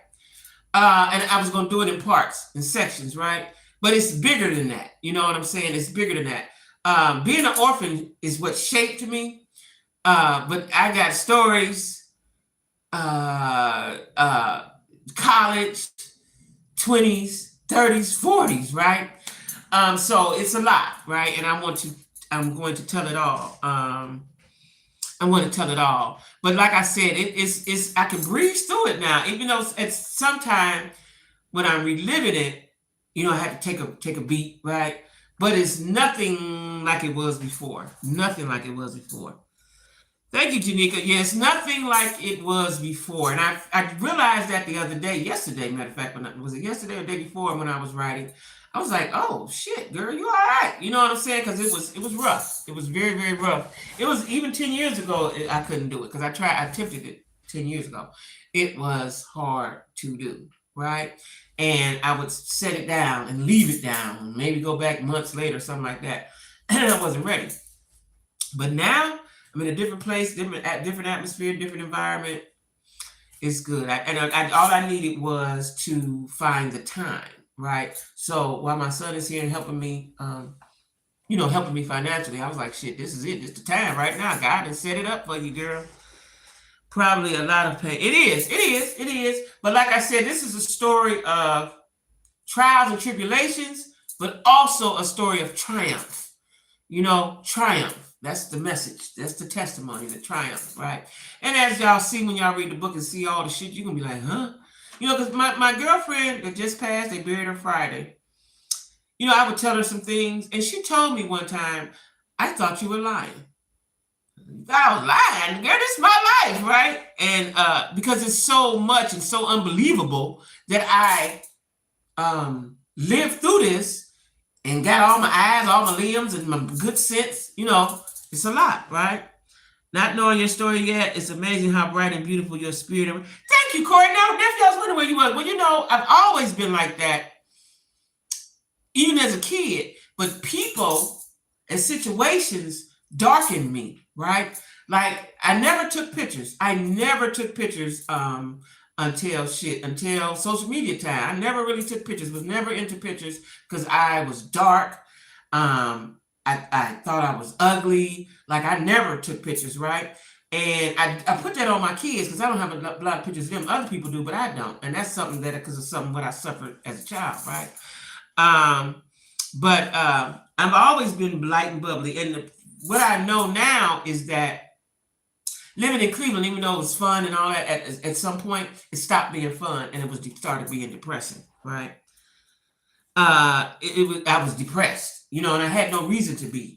Speaker 1: And I was going to do it in parts, in sections, right? But it's bigger than that. You know what I'm saying? It's bigger than that. Being an orphan is what shaped me. But I got stories, college, 20s, 30s, 40s, right? So it's a lot, right? And I'm going to tell it all. I'm going to tell it all. But like I said, it's I can breeze through it now, even though it's sometime when I'm reliving it, I have to take a beat, right? But it's nothing like it was before. Nothing like it was before. Thank you, Janika. Yes, nothing like it was before. And I realized that the other day, yesterday, matter of fact, was it yesterday or the day before when I was writing? I was like, oh shit, girl, you all right. You know what I'm saying? Because it was rough. It was very, very rough. It was even 10 years ago, I couldn't do it because I attempted it 10 years ago. It was hard to do, right? And I would set it down and leave it down, maybe go back months later, something like that. And I wasn't ready. But now I'm in a different place, different atmosphere, different environment. It's good. All I needed was to find the time, right? So while my son is here and helping me, helping me financially, I was like, shit, this is it. This is the time right now. God has set it up for you, girl. Probably a lot of pain. It is. But like I said, this is a story of trials and tribulations, but also a story of triumph. Triumph. That's the message. That's the testimony, the triumph, right? And as y'all see when y'all read the book and see all the shit, you're going to be like, huh? Because my girlfriend that just passed, they buried her Friday. I would tell her some things, and she told me one time, I thought you were lying. I was lying. Girl, this is my life, right? And because it's so much and so unbelievable that I lived through this and got all my eyes, all my limbs, and my good sense, it's a lot, right? Not knowing your story yet, it's amazing how bright and beautiful your spirit is. Thank you, Corey. Now, nephew, I was wondering where you were. Well, I've always been like that, even as a kid. But people and situations darkened me, right? Like, I never took pictures. Until social media time. I never really took pictures, was never into pictures because I was dark. I thought I was ugly. Like I never took pictures, right? And I put that on my kids because I don't have a lot of pictures of them. Other people do, but I don't. And that's something that because of something what I suffered as a child, right? Um, but I've always been light and bubbly. And what I know now is that living in Cleveland, even though it was fun and all that, at some point it stopped being fun and it was started being depressing, right? It was I was depressed, and I had no reason to be.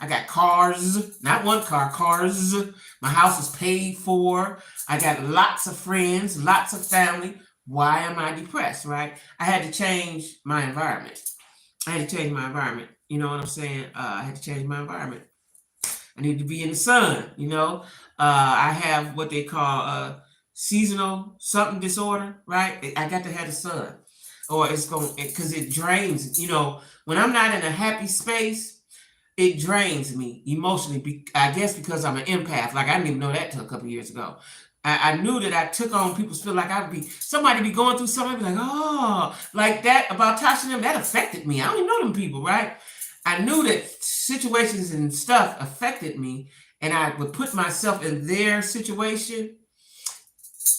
Speaker 1: I got cars, not one car, cars. My house is paid for. I got lots of friends, lots of family. Why am I depressed, right? I had to change my environment. I had to change my environment. You know what I'm saying? I had to change my environment. I need to be in the sun. I have what they call seasonal something disorder, right? I got to have the sun, or it's going because it drains. When I'm not in a happy space, it drains me emotionally. I guess because I'm an empath. Like I didn't even know that till a couple years ago. I knew that I took on people's feel like somebody be going through something, I'd be like, oh, like that about Tasha and them, that affected me. I don't even know them people, right? I knew that situations and stuff affected me, and I would put myself in their situation.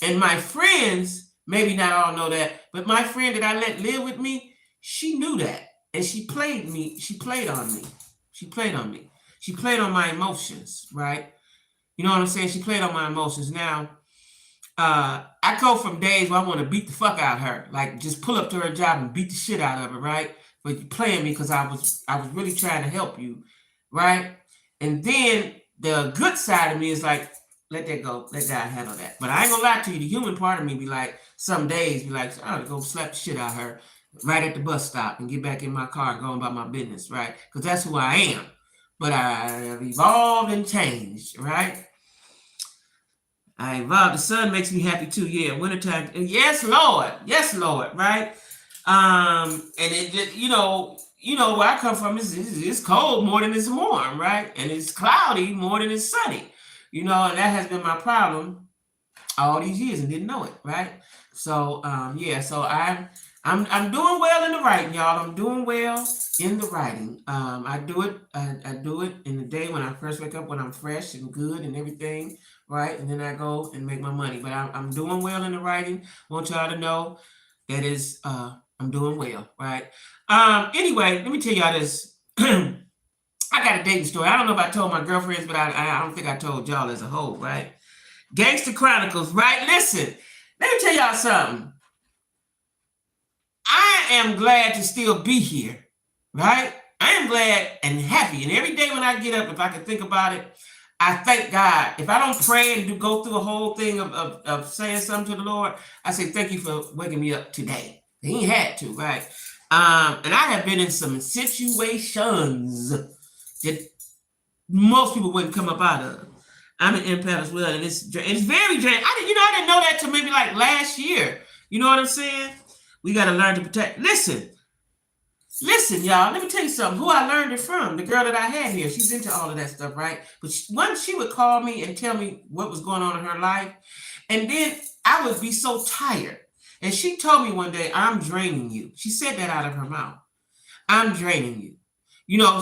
Speaker 1: And my friends, maybe not all know that, but my friend that I let live with me, she knew that. And she played on me. She played on me. She played on my emotions, right? You know what I'm saying? She played on my emotions. Now, I go from days where I want to beat the fuck out of her, like just pull up to her job and beat the shit out of her, right? But you playing me because I was really trying to help you, right? And then the good side of me is like, let that go, let God handle that. But I ain't gonna lie to you, the human part of me be like, some days be like, I ought to go slap the shit out of her right at the bus stop and get back in my car and go about my business, right? Because that's who I am. But I have evolved and changed, right? I evolved. The sun makes me happy too. Yeah, wintertime. Yes, Lord. Yes, Lord. Right. And it just, where I come from it's cold more than it's warm, right? And it's cloudy more than it's sunny. And that has been my problem all these years and didn't know it, right? So yeah, so I'm doing well in the writing, y'all. I'm doing well in the writing. I do it in the day when I first wake up, when I'm fresh and good and everything, right? And then I go and make my money. But I'm doing well in the writing. Want y'all to know that is I'm doing well, right? Anyway, let me tell y'all this. I got a dating story. I don't know if I told my girlfriends, but I don't think I told y'all as a whole, right? Gangster Chronicles, right? Listen, let me tell y'all something. I am glad to still be here, right? I am glad and happy. And every day when I get up, if I can think about it, I thank God. If I don't pray and go through a whole thing of saying something to the Lord, I say, thank you for waking me up today. He ain't had to, right? And I have been in some situations that most people wouldn't come up out of. I'm an empath as well, and it's very draining. I didn't know that till maybe like last year. You know what I'm saying? We got to learn to protect. Listen, y'all. Let me tell you something. Who I learned it from, the girl that I had here. She's into all of that stuff, right? But once she would call me and tell me what was going on in her life, and then I would be so tired. And she told me one day, I'm draining you. She said that out of her mouth. I'm draining you.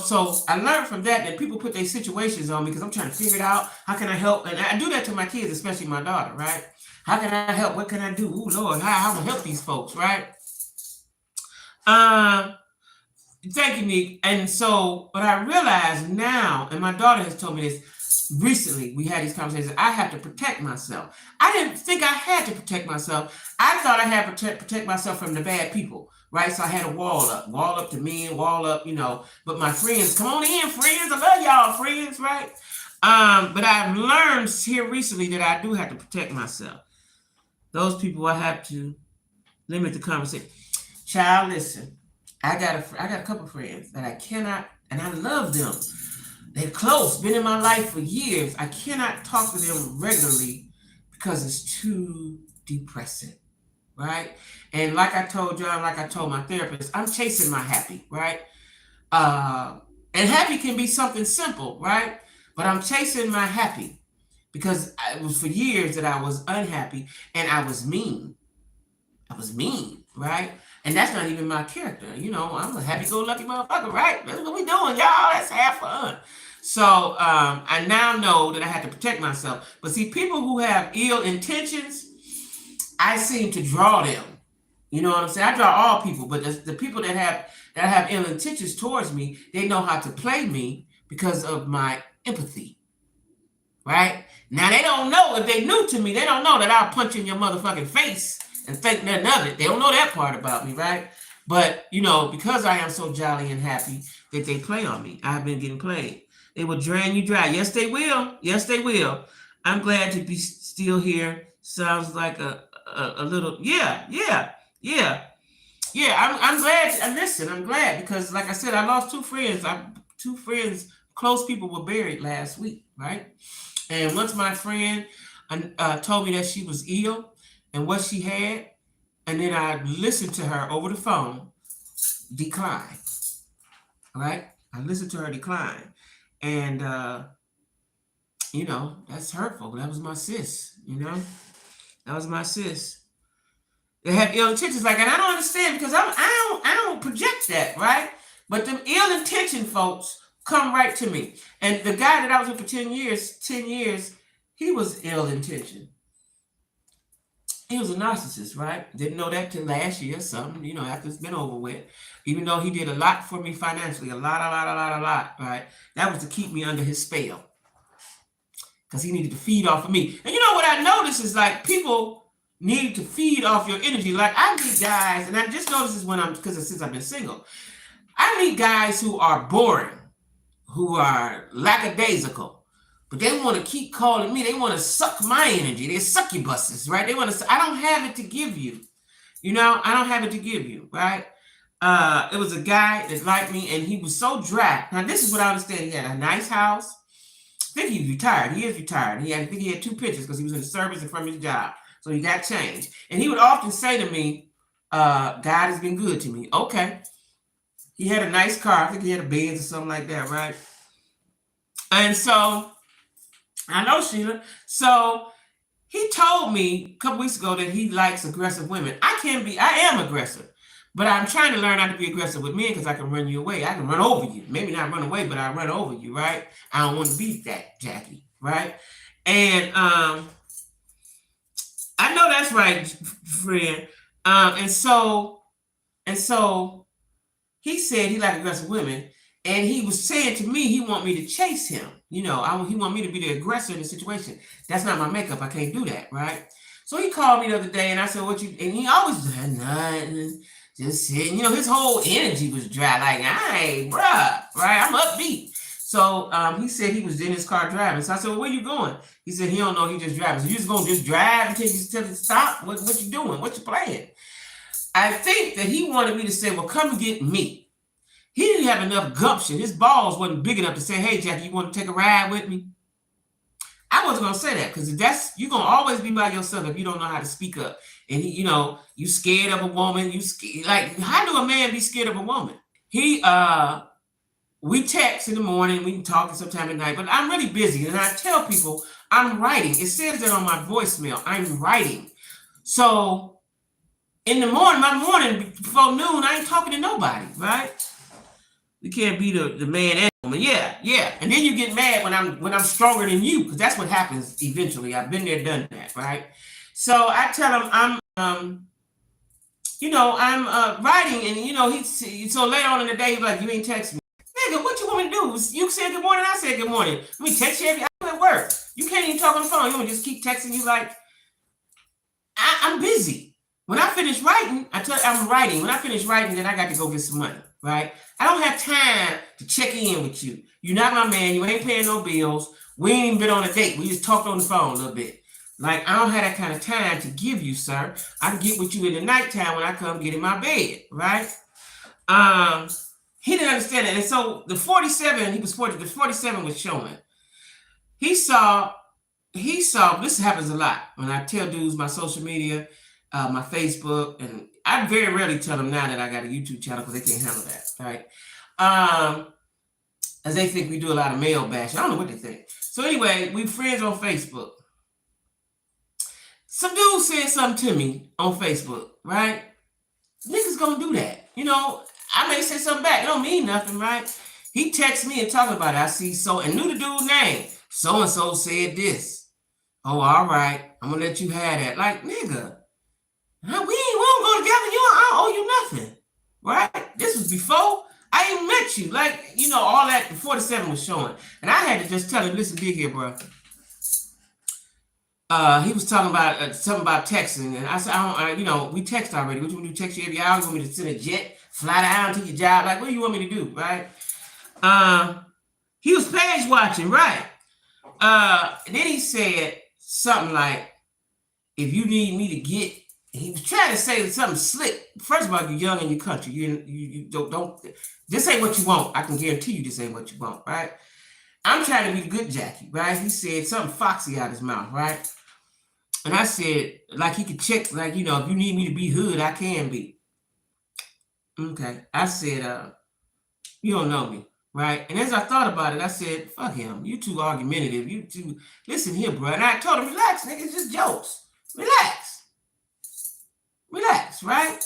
Speaker 1: So I learned from that people put their situations on me because I'm trying to figure it out. How can I help? And I do that to my kids, especially my daughter, right? How can I help? What can I do? Ooh, Lord, how can I help these folks, right? Thank you, Nick. And so, but I realize now, and my daughter has told me this recently, we had these conversations, I have to protect myself. I didn't think I had to protect myself. I thought I had to protect myself from the bad people, right? So I had a wall up to men, wall up, but my friends, come on in, friends. I love y'all, friends, right? But I've learned here recently that I do have to protect myself. Those people I have to limit the conversation. Child, listen. I got a couple friends that I cannot, and I love them. They're close, been in my life for years. I cannot talk to them regularly because it's too depressing, right? And like I told John, like I told my therapist, I'm chasing my happy, right? And happy can be something simple, right? But I'm chasing my happy because it was for years that I was unhappy and I was mean. Right? And that's not even my character. I'm a happy-go-lucky motherfucker, right? That's what we doing, y'all. Let's have fun. So I now know that I have to protect myself. But see, people who have ill intentions, I seem to draw them. You know what I'm saying? I draw all people, but the people that have ill intentions towards me, they know how to play me because of my empathy. Right? Now they don't know, if they new to me, they don't know that I'll punch in your motherfucking face and think nothing of it. They don't know that part about me, right? But because I am so jolly and happy that they play on me. I've been getting played. They will drain you dry. Yes, they will. Yes, they will. I'm glad to be still here. Sounds like a little, yeah. I'm glad. Listen, I'm glad because, like I said, I lost two friends. Two friends, close people, were buried last week, right? And once my friend told me that she was ill and what she had, and then I listened to her over the phone decline, right? I listened to her decline, and that's hurtful. That was my sis. That was my sis. They have ill intentions, and I don't understand because I don't project that, right? But them ill intention folks come right to me. And the guy that I was with for 10 years, he was ill intentioned. He was a narcissist, right? Didn't know that till last year, something, after it's been over with. Even though he did a lot for me financially, a lot, right? That was to keep me under his spell. Because he needed to feed off of me. And what I noticed is people need to feed off your energy. Like I meet guys, and I just noticed this since I've been single. I meet guys who are boring, who are lackadaisical, but they want to keep calling me. They want to suck my energy. They're succubuses, right? I don't have it to give you. I don't have it to give you, right? It was a guy that liked me, and he was so dry. Now, this is what I understand. He had a nice house. I think he's retired. He is retired. I think he had 2 pictures because he was in the service and from his job. So he got changed. And he would often say to me, God has been good to me. Okay. He had a nice car. I think he had a Benz or something like that, right? And so, I know, Sheila. So, he told me a couple weeks ago that he likes aggressive women. I am aggressive. But I'm trying to learn how to be aggressive with men because I can run you away. I can run over you. Maybe not run away, but I run over you, right? I don't want to be that, Jackie, right? And I know that's right, friend. And so he said he liked aggressive women, and he was saying to me he want me to chase him. He want me to be the aggressor in the situation. That's not my makeup. I can't do that, right? So he called me the other day, and I said, "What you?" And he always said nothing. Just sitting, his whole energy was dry. Like, hey, bruh, right? I'm upbeat. So he said he was in his car driving. So I said, well, where you going? He said he don't know. He just driving. So you just gonna just drive until you stop? What you doing? What you playing? I think that he wanted me to say, well, come and get me. He didn't have enough gumption. His balls wasn't big enough to say, hey, Jackie, you want to take a ride with me? I wasn't gonna say that because you're gonna always be by yourself if you don't know how to speak up. And you scared of a woman. How do a man be scared of a woman? We text in the morning. We can talk sometime at night, but I'm really busy. And I tell people I'm writing. It says that on my voicemail. I'm writing. So in the morning, my morning before noon, I ain't talking to nobody, right? We can't be the man and woman. Yeah. And then you get mad when I'm stronger than you, because that's what happens eventually. I've been there, done that, right? So I tell him I'm writing, and so later on in the day he's like, you ain't text me. Nigga, what you want me to do? You said good morning, I said good morning. Let me text you I'm at work. You can't even talk on the phone. You want me to just keep texting you like I'm busy. When I finish writing, I'm writing. When I finish writing, then I got to go get some money, right? I don't have time to check in with you. You're not my man. You ain't paying no bills. We ain't even been on a date. We just talked on the phone a little bit. Like, I don't have that kind of time to give you, sir. I can get with you in the nighttime when I come get in my bed, right? He didn't understand it. And so the 47 was showing. He saw, this happens a lot when I tell dudes my social media, my Facebook, and I very rarely tell them now that I got a YouTube channel because they can't handle that, right? As they think we do a lot of male bashing. I don't know what they think. So anyway, we friends on Facebook. Some dude said something to me on Facebook, right? Niggas gonna do that. You know, I may say something back. It don't mean nothing, right? He texts me and talking about it. I see so and knew the dude's name. So and so said this. Oh, all right. I'm gonna let you have that. Like, nigga, we don't go together. I don't owe you nothing, right? This was before I even met you. Like, you know, all that. The 47 was showing, and I had to just tell him, listen, big here, bro. He was talking about something about texting, and I said, you know, we text already. What you want me to text you every hour? You want me to send a jet, fly down to your job? Like, what do you want me to do, right? He was page watching, right? Then he said something like, if you need me to get, he was trying to say something slick. First of all, you're young in your country. You don't, this ain't what you want. I can guarantee you this ain't what you want, right? I'm trying to be the good Jackie, right? He said something foxy out his mouth, right? And I said, like he could check, like, you know, if you need me to be hood, I can be. Okay. I said, you don't know me, right? And as I thought about it, I said, fuck him. You too argumentative. You too, listen here, bro. And I told him, relax, nigga. It's just jokes. Relax, right?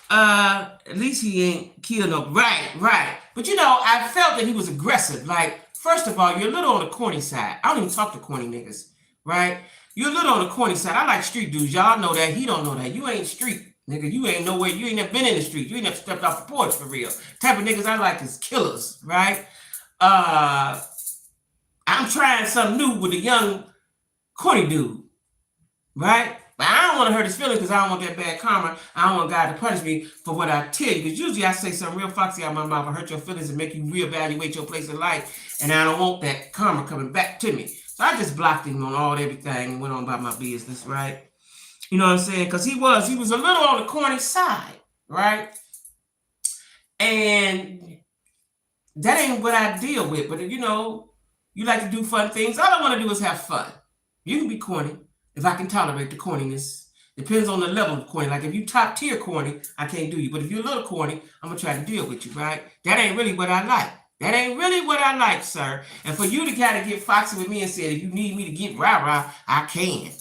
Speaker 1: At least he ain't killed no. Right. But you know, I felt that he was aggressive. Like, first of all, you're a little on the corny side. I don't even talk to corny niggas, right? You're a little on the corny side. I like street dudes. Y'all know that. He don't know that. You ain't street, nigga. You ain't nowhere. You ain't never been in the street. You ain't never stepped off the porch for real. Type of niggas I like is killers, right? I'm trying something new with a young corny dude, right? But I don't want to hurt his feelings because I don't want that bad karma. I don't want God to punish me for what I tell you. Because usually I say something real foxy out of my mouth. I hurt your feelings and make you reevaluate your place in life. And I don't want that karma coming back to me. So I just blocked him on everything and went on about my business, right? You know what I'm saying? Because he was a little on the corny side, right? And that ain't what I deal with. But, you know, you like to do fun things. All I want to do is have fun. You can be corny if I can tolerate the corniness. Depends on the level of corny. Like if you top tier corny, I can't do you. But if you're a little corny, I'm going to try to deal with you, right? That ain't really what I like. That ain't really what I like, sir. And for you to kind of get foxy with me and say, if you need me to get rah-rah, I can.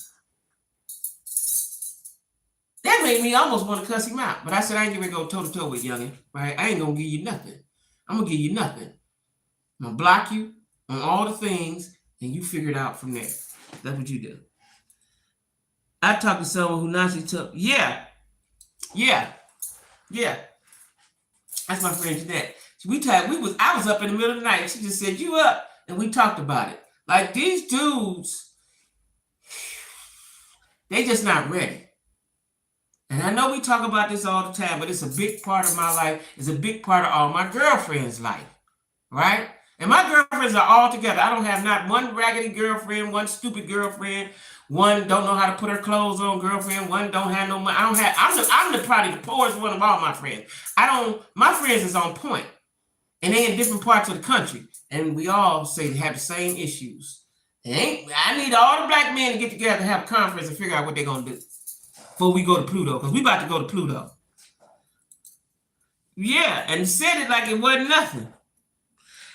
Speaker 1: That made me almost want to cuss him out. But I said, I ain't going to go toe-to-toe with youngin', right? I ain't going to give you nothing. I'm going to give you nothing. I'm going to block you on all the things, and you figure it out from there. That's what you do. I talked to someone who naturally took, yeah. That's my friend Jeanette. I was up in the middle of the night. She just said, you up? And we talked about it. Like these dudes, they just not ready. And I know we talk about this all the time, but it's a big part of my life. It's a big part of all my girlfriends' life, right? And my girlfriends are all together. I don't have not one raggedy girlfriend, one stupid girlfriend, one don't know how to put her clothes on girlfriend, one don't have no money. I'm probably the poorest one of all my friends. My friends is on point. And they in different parts of the country. And we all say they have the same issues. I need all the black men to get together and have a conference and figure out what they're going to do before we go to Pluto. Because we about to go to Pluto. Yeah, and said it like it wasn't nothing.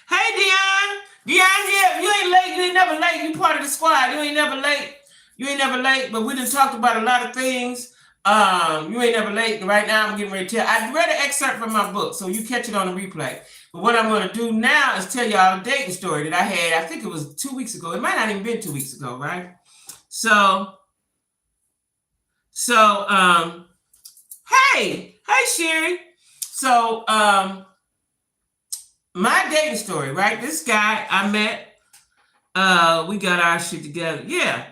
Speaker 1: Hey, Dion, yeah, you ain't late. You ain't never late. You part of the squad. You ain't never late. But we done talked about a lot of things. You ain't never late. Right now, I'm getting ready to tell. I read an excerpt from my book, so you catch it on the replay. But what I'm going to do now is tell y'all a dating story that I had. I think it was 2 weeks ago. It might not even been 2 weeks ago, right? So, hey, Sherry. So, my dating story, right? This guy I met, we got our shit together. Yeah.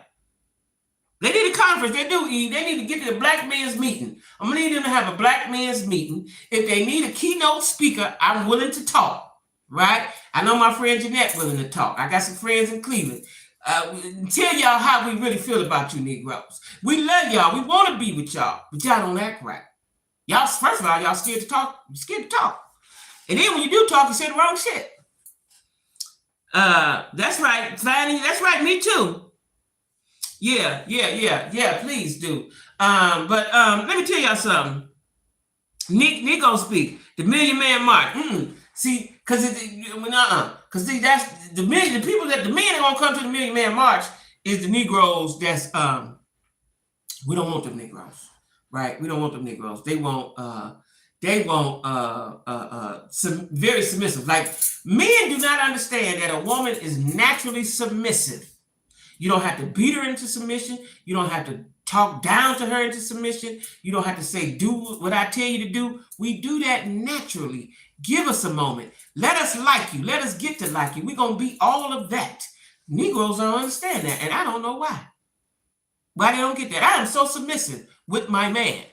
Speaker 1: They need a conference. They do, Eve. They need to get to the black men's meeting. I'm going to need them to have a black men's meeting. If they need a keynote speaker, I'm willing to talk, right? I know my friend Jeanette willing to talk. I got some friends in Cleveland. Tell y'all how we really feel about you Negroes. We love y'all. We want to be with y'all, but y'all don't act right. Y'all, first of all, y'all scared to talk. You're scared to talk. And then when you do talk, you say the wrong shit. That's right. That's right. Me too. Yeah. Please do. But let me tell y'all something. Nick gonna speak. The Million Man March. See, because that's the people that the men are gonna come to the Million Man March is the Negroes. That's we don't want them Negroes. right? We don't want them Negroes. They want very submissive. Like, men do not understand that a woman is naturally submissive. You don't have to beat her into submission. You don't have to talk down to her into submission. You don't have to say, do what I tell you to do. We do that naturally. Give us a moment. Let us like you. Let us get to like you. We're going to be all of that. Negroes don't understand that, and I don't know why. Why they don't get that. I am so submissive with my man.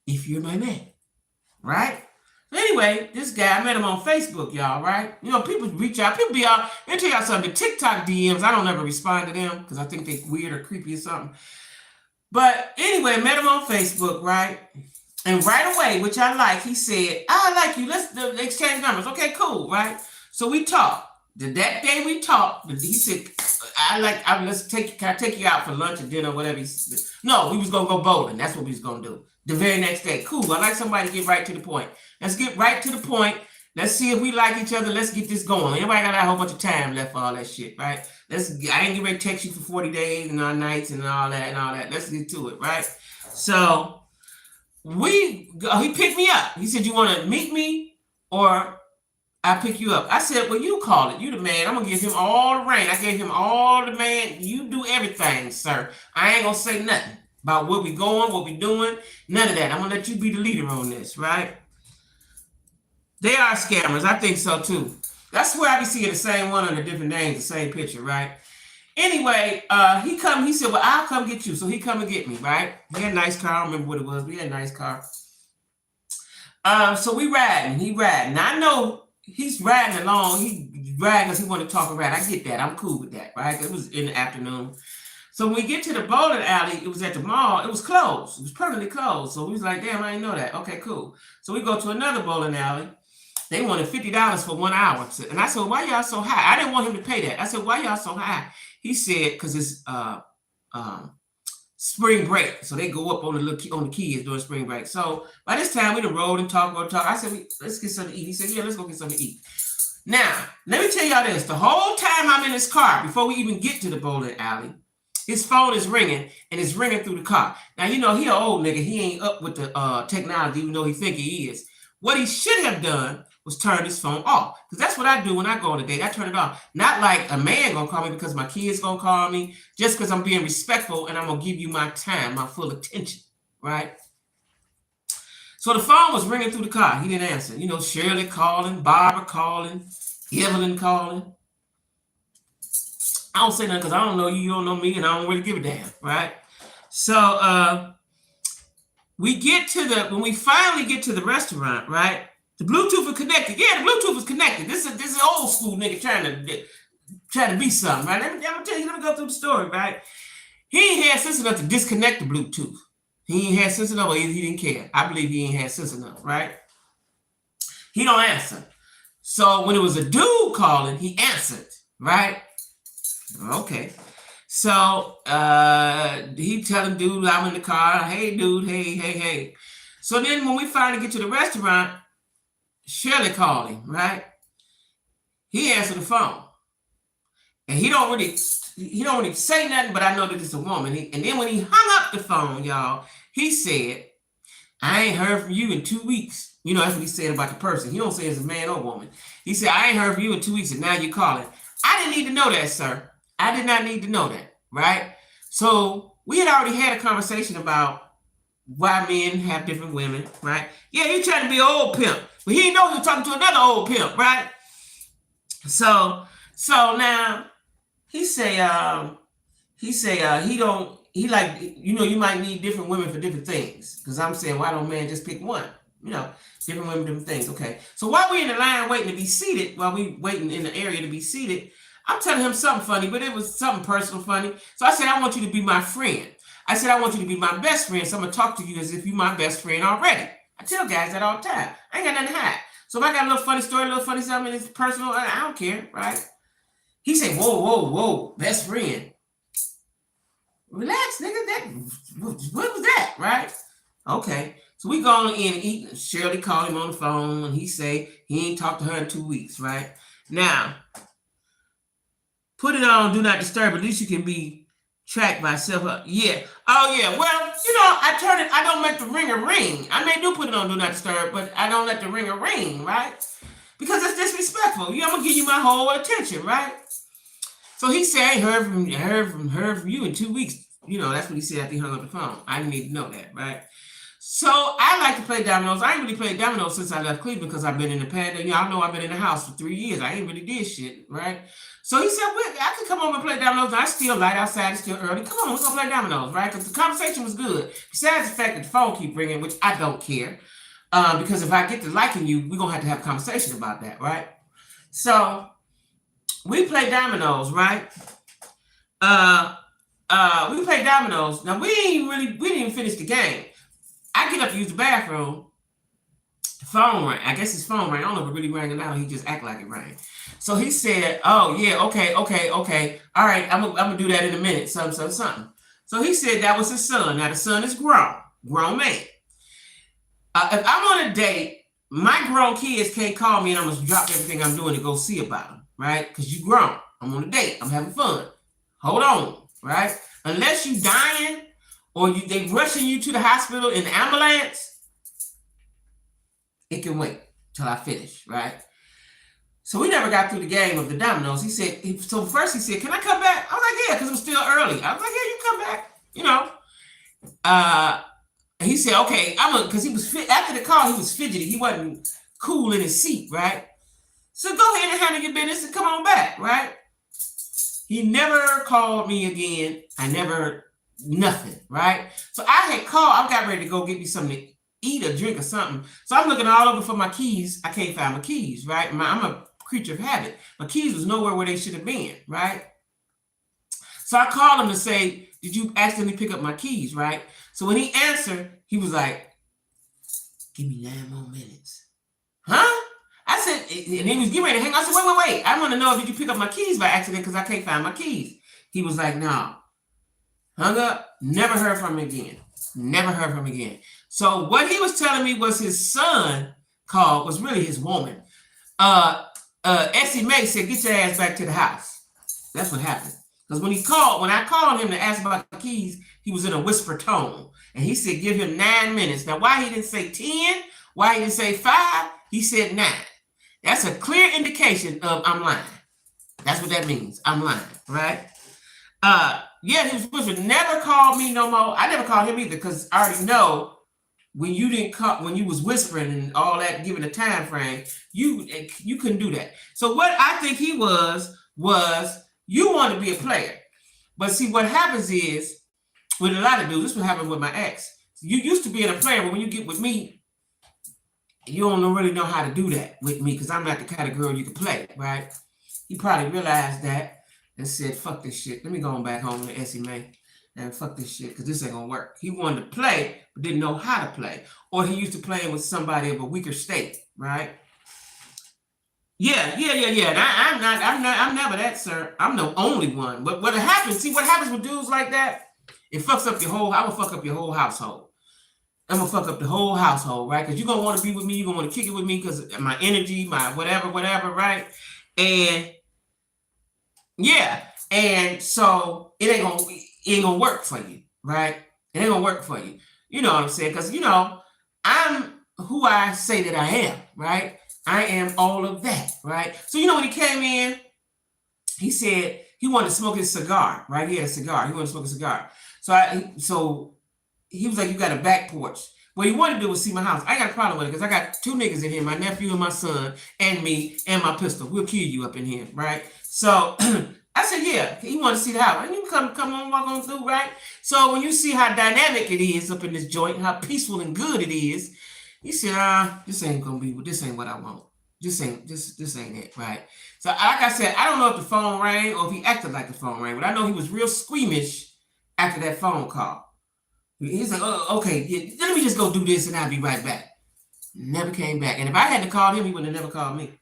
Speaker 1: If you're my man, right? Anyway, this guy, I met him on Facebook, y'all, right? You know, people reach out. People be out. Let me tell y'all something. The TikTok DMs, I don't ever respond to them because I think they're weird or creepy or something. But anyway, met him on Facebook, right? And right away, which I like, he said, I like you. Let's exchange numbers. Okay, cool, right? So we talked. That day we talked, he said, can I take you out for lunch or dinner or whatever? No, we was going to go bowling. That's what we was going to do. The very next day. Cool. I like somebody to get right to the point. Let's get right to the point. Let's see if we like each other. Let's get this going. Everybody got a whole bunch of time left for all that shit, right? I ain't get ready to text you for 40 days and all nights and all that. Let's get to it, right? So he picked me up. He said, you want to meet me or I pick you up? I said, well, you call it. You the man. I'm going to give him all the reign. I gave him all the man. You do everything, sir. I ain't going to say nothing about where we going, what we doing. None of that. I'm going to let you be the leader on this, right? They are scammers. I think so, too. That's where I be seeing the same one under different names, the same picture, right? Anyway, he said, well, I'll come get you. So he come and get me, right? He had a nice car. I don't remember what it was, but he had a nice car. So we riding. He riding. Now, I know he's riding along. He riding because he want to talk around. I get that. I'm cool with that, right? It was in the afternoon. So when we get to the bowling alley, it was at the mall. It was closed. It was permanently closed. So we was like, damn, I didn't know that. Okay, cool. So we go to another bowling alley. They wanted $50 for 1 hour. And I said, why y'all so high? I didn't want him to pay that. I said, why y'all so high? He said, because it's spring break. So they go up on the kids during spring break. So by this time, we done rolled and talked. I said, let's get something to eat. He said, yeah, let's go get something to eat. Now, let me tell y'all this. The whole time I'm in his car, before we even get to the bowling alley, his phone is ringing, and it's ringing through the car. Now, you know, he an old nigga. He ain't up with the technology, even though he think he is. What he should have done was turn his phone off. Because that's what I do when I go on a date. I turn it off. Not like a man gonna call me because my kid's gonna call me, just because I'm being respectful and I'm gonna give you my time, my full attention, right? So the phone was ringing through the car. He didn't answer. You know, Shirley calling, Barbara calling, Evelyn calling. I don't say nothing because I don't know you, you don't know me, and I don't really give a damn, right? So when we finally get to the restaurant, right? The Bluetooth was connected. Yeah, the Bluetooth was connected. This is old school nigga trying to be something, right? Let me go through the story, right? He ain't had sense enough to disconnect the Bluetooth. He ain't had sense enough, or he didn't care. I believe he ain't had sense enough, right? He don't answer. So when it was a dude calling, he answered, right? Okay. So he telling dude, I'm in the car. Hey, dude. Hey. So then when we finally get to the restaurant, Shirley called him, right? He answered the phone. And he don't really say nothing, but I know that it's a woman. And then when he hung up the phone, y'all, he said, I ain't heard from you in 2 weeks. You know, that's what he said about the person. He don't say it's a man or woman. He said, I ain't heard from you in 2 weeks, and now you're calling. I didn't need to know that, sir. I did not need to know that, right? So we had already had a conversation about why men have different women, right? Yeah, he trying to be an old pimp, but he didn't know he was talking to another old pimp, right? So now he like, you know, you might need different women for different things. Because I'm saying, why don't man just pick one? You know, different women, different things. Okay. So while we're in the line waiting to be seated, while we waiting in the area to be seated, I'm telling him something funny, but it was something personal funny. So I said, I want you to be my friend. I said, I want you to be my best friend. So I'm going to talk to you as if you're my best friend already. I tell guys that all the time. I ain't got nothing to hide. So if I got a little funny story, a little funny something, it's personal, I don't care, right? He said, whoa, best friend. Relax, nigga. What was that, right? Okay. So we go in and eat. Shirley called him on the phone, and he say he ain't talked to her in 2 weeks, right? Now, put it on Do Not Disturb. At least you can be track myself. Yeah. Oh yeah. Well, you know, I turn it. I don't let the ringer ring. I may do put it on do not disturb, but I don't let the ringer ring, right? Because it's disrespectful. I'm gonna give you my whole attention, right? So he said, I heard from you in 2 weeks. You know, that's what he said after he hung up the phone. I didn't need to know that, right? So I like to play dominoes. I ain't really played dominoes since I left Cleveland because I've been in the pandemic. Y'all know I've been in the house for 3 years. I ain't really did shit, right? So he said, well, I could come over and play dominoes. I still light outside. It's still early. Come on, we're going to play dominoes, right? Because the conversation was good. Besides the fact that the phone keep ringing, which I don't care. Because if I get to liking you, we're going to have a conversation about that, right? So we play dominoes, right? We play dominoes. Now, we didn't even finish the game. I get up to use the bathroom. The phone rang. I guess his phone rang. I don't know if it really rang or not. He just act like it rang. So he said, oh, yeah, okay. All right, I'm going to do that in a minute. Something. So he said that was his son. Now, the son is grown man. If I'm on a date, my grown kids can't call me and I'm going to drop everything I'm doing to go see about them, right? Because you grown. I'm on a date. I'm having fun. Hold on, right? Unless you dying or they rushing you to the hospital in the ambulance, it can wait till I finish, right? So we never got through the game of the dominoes. He said, first he said, can I come back? I was like, yeah, because it was still early. I was like, yeah, you come back, you know. He said, okay, because he was, after the call, he was fidgety. He wasn't cool in his seat, right? So go ahead and handle your business and come on back, right? He never called me again. Nothing, right? So I had called. I got ready to go get me something to eat or drink or something. So I'm looking all over for my keys. I can't find my keys, right? I'm a creature of habit. My keys was nowhere where they should have been, right? So I called him to say, did you accidentally pick up my keys, right? So when he answered, he was like, give me 9 more minutes. Huh? I said, and he was getting ready to hang. I said, wait. I want to know if you pick up my keys by accident because I can't find my keys. He was like, no. Hung up, never heard from him again. So what he was telling me was his son called, was really his woman. Essie Mae said, get your ass back to the house. That's what happened. Because when I called him to ask about the keys, he was in a whisper tone. And he said, give him 9 minutes. Now, why he didn't say 10? Why he didn't say 5? He said 9. That's a clear indication of I'm lying. That's what that means. I'm lying, right? Yeah, he was whispering. Never called me no more. I never called him either because I already know when you didn't call, when you was whispering and all that, given a time frame, you couldn't do that. So what I think he was you want to be a player. But see, what happens is, with a lot of dudes, this is what happened with my ex. You used to be a player, but when you get with me, you don't really know how to do that with me because I'm not the kind of girl you can play, right? He probably realized that and said, fuck this shit. Let me go on back home to Essie Mae and fuck this shit because this ain't gonna work. He wanted to play, but didn't know how to play. Or he used to play with somebody of a weaker state, right? Yeah. And I'm never that, sir. I'm the only one. But what happens with dudes like that? It fucks up I will fuck up your whole household. I'm gonna fuck up the whole household, right? Because you're gonna want to be with me, you're gonna want to kick it with me because my energy, my whatever, right? And yeah, and so it ain't gonna work for you, right? It ain't gonna work for you. You know what I'm saying? Because I'm who I say that I am, right? I am all of that, right? So when he came in, he said he wanted to smoke his cigar, right? He had a cigar. He wanted to smoke a cigar. So he was like, you got a back porch. What he wanted to do was see my house. I got a problem with it because I got 2 niggas in here, my nephew and my son, and me, and my pistol. We'll kill you up in here, right? So I said, yeah, he wanted to see the house. And you come on, walk on through, right? So when you see how dynamic it is up in this joint, how peaceful and good it is, he said, this ain't what I want. This ain't it, right? So like I said, I don't know if the phone rang or if he acted like the phone rang, but I know he was real squeamish after that phone call. He's like, oh, okay, yeah, let me just go do this and I'll be right back. Never came back. And if I had to call him, he would have never called me.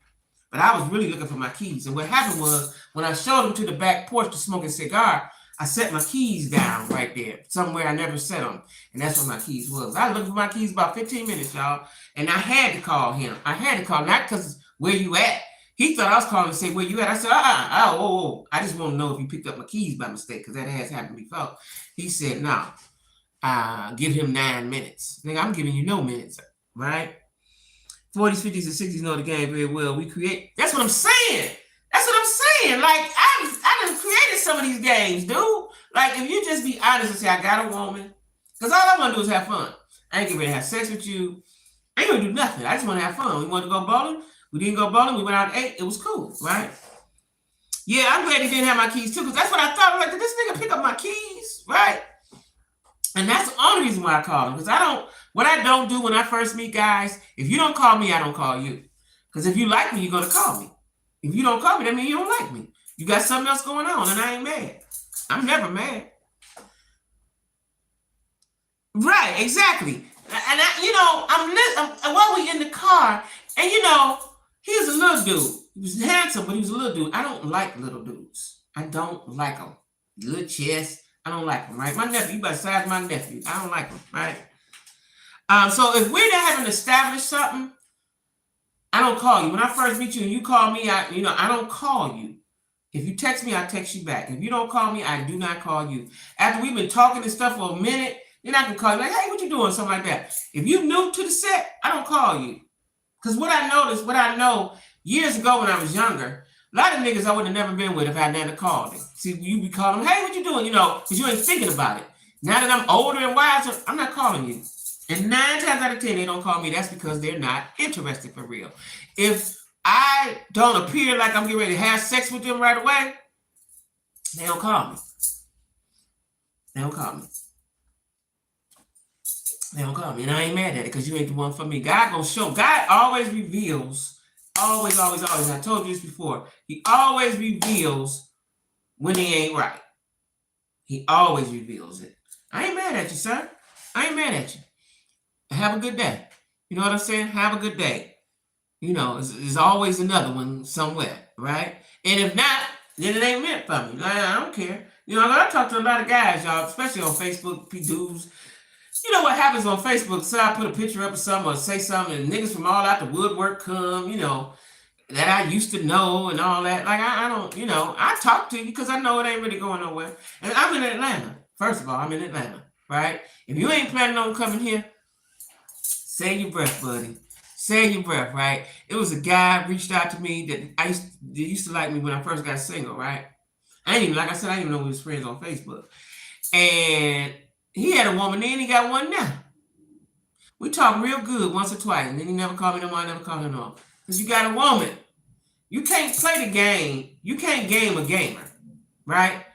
Speaker 1: But I was really looking for my keys. And what happened was, when I showed him to the back porch to smoke a cigar, I set my keys down right there, somewhere I never set them. And that's where my keys was. I was looking for my keys about 15 minutes, y'all. And I had to call him. Not because where you at. He thought I was calling to say where you at. I said, whoa. I just want to know if you picked up my keys by mistake, because that has happened before. He said, no, give him 9 minutes. Nigga, I'm giving you no minutes, right? 40s, 50s, and 60s know the game very well. We create. That's what I'm saying. That's what I'm saying. Like, I done created some of these games, dude. Like, if you just be honest and say, I got a woman, because all I want to do is have fun. I ain't getting ready to have sex with you. I ain't gonna do nothing. I just want to have fun. We wanted to go bowling. We didn't go bowling. We went out and ate. It was cool, right? Yeah, I'm glad he didn't have my keys too, because that's what I thought. Like, did this nigga pick up my keys, right? And that's the only reason why I called him, because what I don't do when I first meet guys, if you don't call me, I don't call you. Because if you like me, you're gonna call me. If you don't call me, that means you don't like me. You got something else going on, and I ain't mad. I'm never mad. Right, exactly. And while we in the car, and he was a little dude. He was handsome, but he was a little dude. I don't like little dudes. I don't like them. Little chest. I don't like them, right? My nephew, you better size my nephew. I don't like them, right? So if we're not having established something, I don't call you. When I first meet you and you call me, I don't call you. If you text me, I text you back. If you don't call me, I do not call you. After we've been talking and stuff for a minute, then I can call you like, hey, what you doing? Something like that. If you new to the set, I don't call you. Because what I know years ago when I was younger, a lot of niggas I would have never been with if I hadn't called them. See, you be calling them, hey, what you doing? Because you ain't thinking about it. Now that I'm older and wiser, I'm not calling you. And 9 times out of 10, they don't call me. That's because they're not interested for real. If I don't appear like I'm getting ready to have sex with them right away, they don't call me. They don't call me. They don't call me. And I ain't mad at it, because you ain't the one for me. God gonna show. God always reveals. Always. I told you this before. He always reveals when he ain't right. He always reveals it. I ain't mad at you, sir. I ain't mad at you. Have a good day. You know what I'm saying? Have a good day. There's always another one somewhere, right? And if not, then it ain't meant for me. Like, I don't care. I talk to a lot of guys, y'all, especially on Facebook, dudes. You know what happens on Facebook? So I put a picture up or something or say something, and niggas from all out the woodwork come, that I used to know and all that. Like, I don't, I talk to you because I know it ain't really going nowhere. And I'm in Atlanta. First of all, I'm in Atlanta, right? If you ain't planning on coming here, save your breath, buddy. Save your breath, right? It was a guy reached out to me that used to like me when I first got single, right? I didn't even know we was friends on Facebook. And he had a woman then, he got one now. We talked real good once or twice, and then he never called me no more. I never called him no more. Because you got a woman. You can't play the game. You can't game a gamer, right?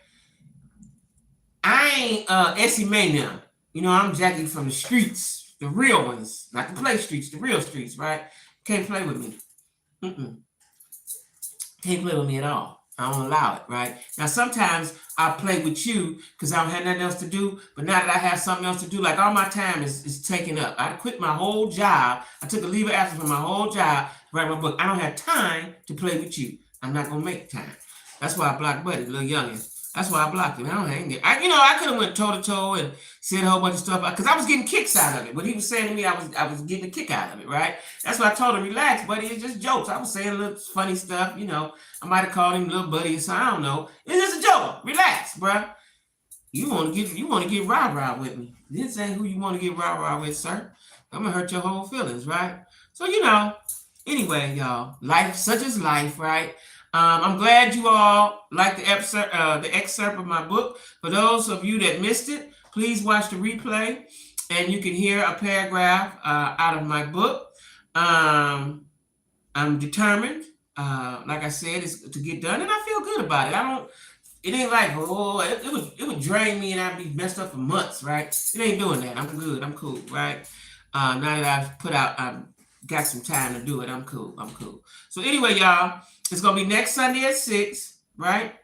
Speaker 1: I ain't Essie May now. I'm Jackie from the streets, the real ones, not the play streets, the real streets, right? Can't play with me. Can't play with me at all. I don't allow it, right? Now, sometimes I play with you because I don't have nothing else to do. But now that I have something else to do, like all my time is taken up. I quit my whole job. I took a leave of absence from my whole job to write my book. I don't have time to play with you. I'm not going to make time. That's why I blocked Buddy, little youngin. That's why I blocked him. I don't hang there. I could have went toe-to-toe and said a whole bunch of stuff because I was getting kicks out of it. What he was saying to me, I was getting a kick out of it, right? That's why I told him, relax, buddy. It's just jokes. I was saying a little funny stuff, I might have called him little buddy or something. I don't know. It's just a joke. Relax, bro. You want to get rah-rah with me. You didn't say who you want to get rah-rah with, sir. I'm going to hurt your whole feelings, right? So, anyway, y'all, life, such is life, right? I'm glad you all liked the excerpt of my book. For those of you that missed it, please watch the replay, and you can hear a paragraph out of my book. I'm determined, like I said, is to get done, and I feel good about it. It ain't like, it would drain me and I'd be messed up for months, right? It ain't doing that. I'm good. I'm cool, right? Now that I've got some time to do it, I'm cool. So anyway, y'all, it's going to be next Sunday at 6, right?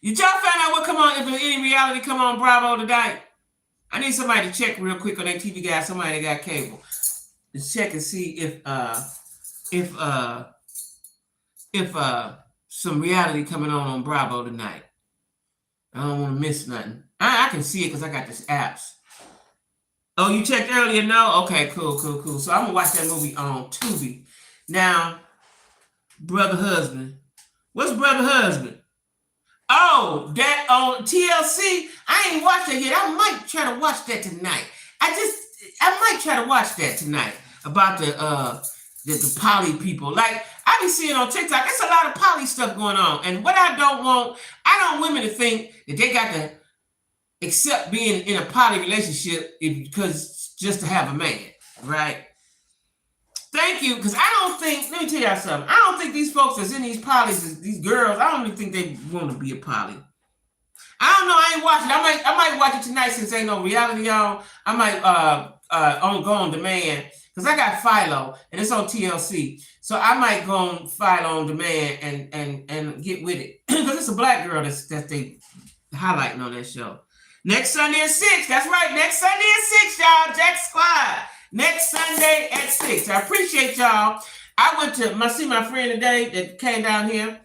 Speaker 1: Did y'all find out what come on, if there's any reality come on Bravo tonight? I need somebody to check real quick on that TV guy, somebody that got cable. To check and see if some reality coming on Bravo tonight. I don't want to miss nothing. I can see it because I got this apps. Oh, you checked earlier? No? Okay, cool. So I'm going to watch that movie on Tubi. Now, Brother Husband. What's Brother Husband? Oh, that on TLC. I ain't watched it yet. I might try to watch that tonight. I might try to watch that tonight about the poly people. Like I be seeing on TikTok, it's a lot of poly stuff going on. And what I don't want women to think that they got to accept being in a poly relationship because just to have a man, right? Thank you, because I don't think, let me tell y'all something. I don't think these folks that's in these polys, these girls, I don't even think they want to be a poly. I don't know, I ain't watching. I might watch it tonight since ain't no reality on. I might go on demand because I got Philo and it's on TLC. So I might go on Philo on demand and get with it because it's a black girl that they highlighting on that show. Next Sunday at 6. That's right. Next Sunday at 6, y'all. Jack Squad. Next Sunday at 6. I appreciate y'all. I went to see my friend today that came down here.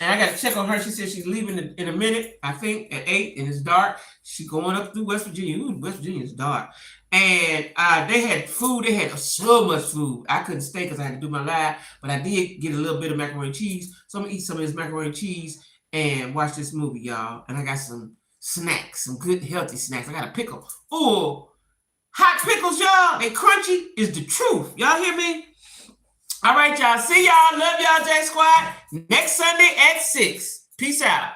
Speaker 1: And I got to check on her. She said she's leaving in a minute, I think, at 8, and it's dark. She's going up through West Virginia. Ooh, West Virginia is dark. And they had food. They had so much food. I couldn't stay because I had to do my live, but I did get a little bit of macaroni and cheese. So I'm going to eat some of this macaroni and cheese and watch this movie, y'all. And I got some snacks, some good, healthy snacks. I got a pickle. Ooh, hot pickles, y'all. They crunchy is the truth. Y'all hear me? All right, y'all. See y'all. Love y'all, J Squad. Next Sunday at 6. Peace out.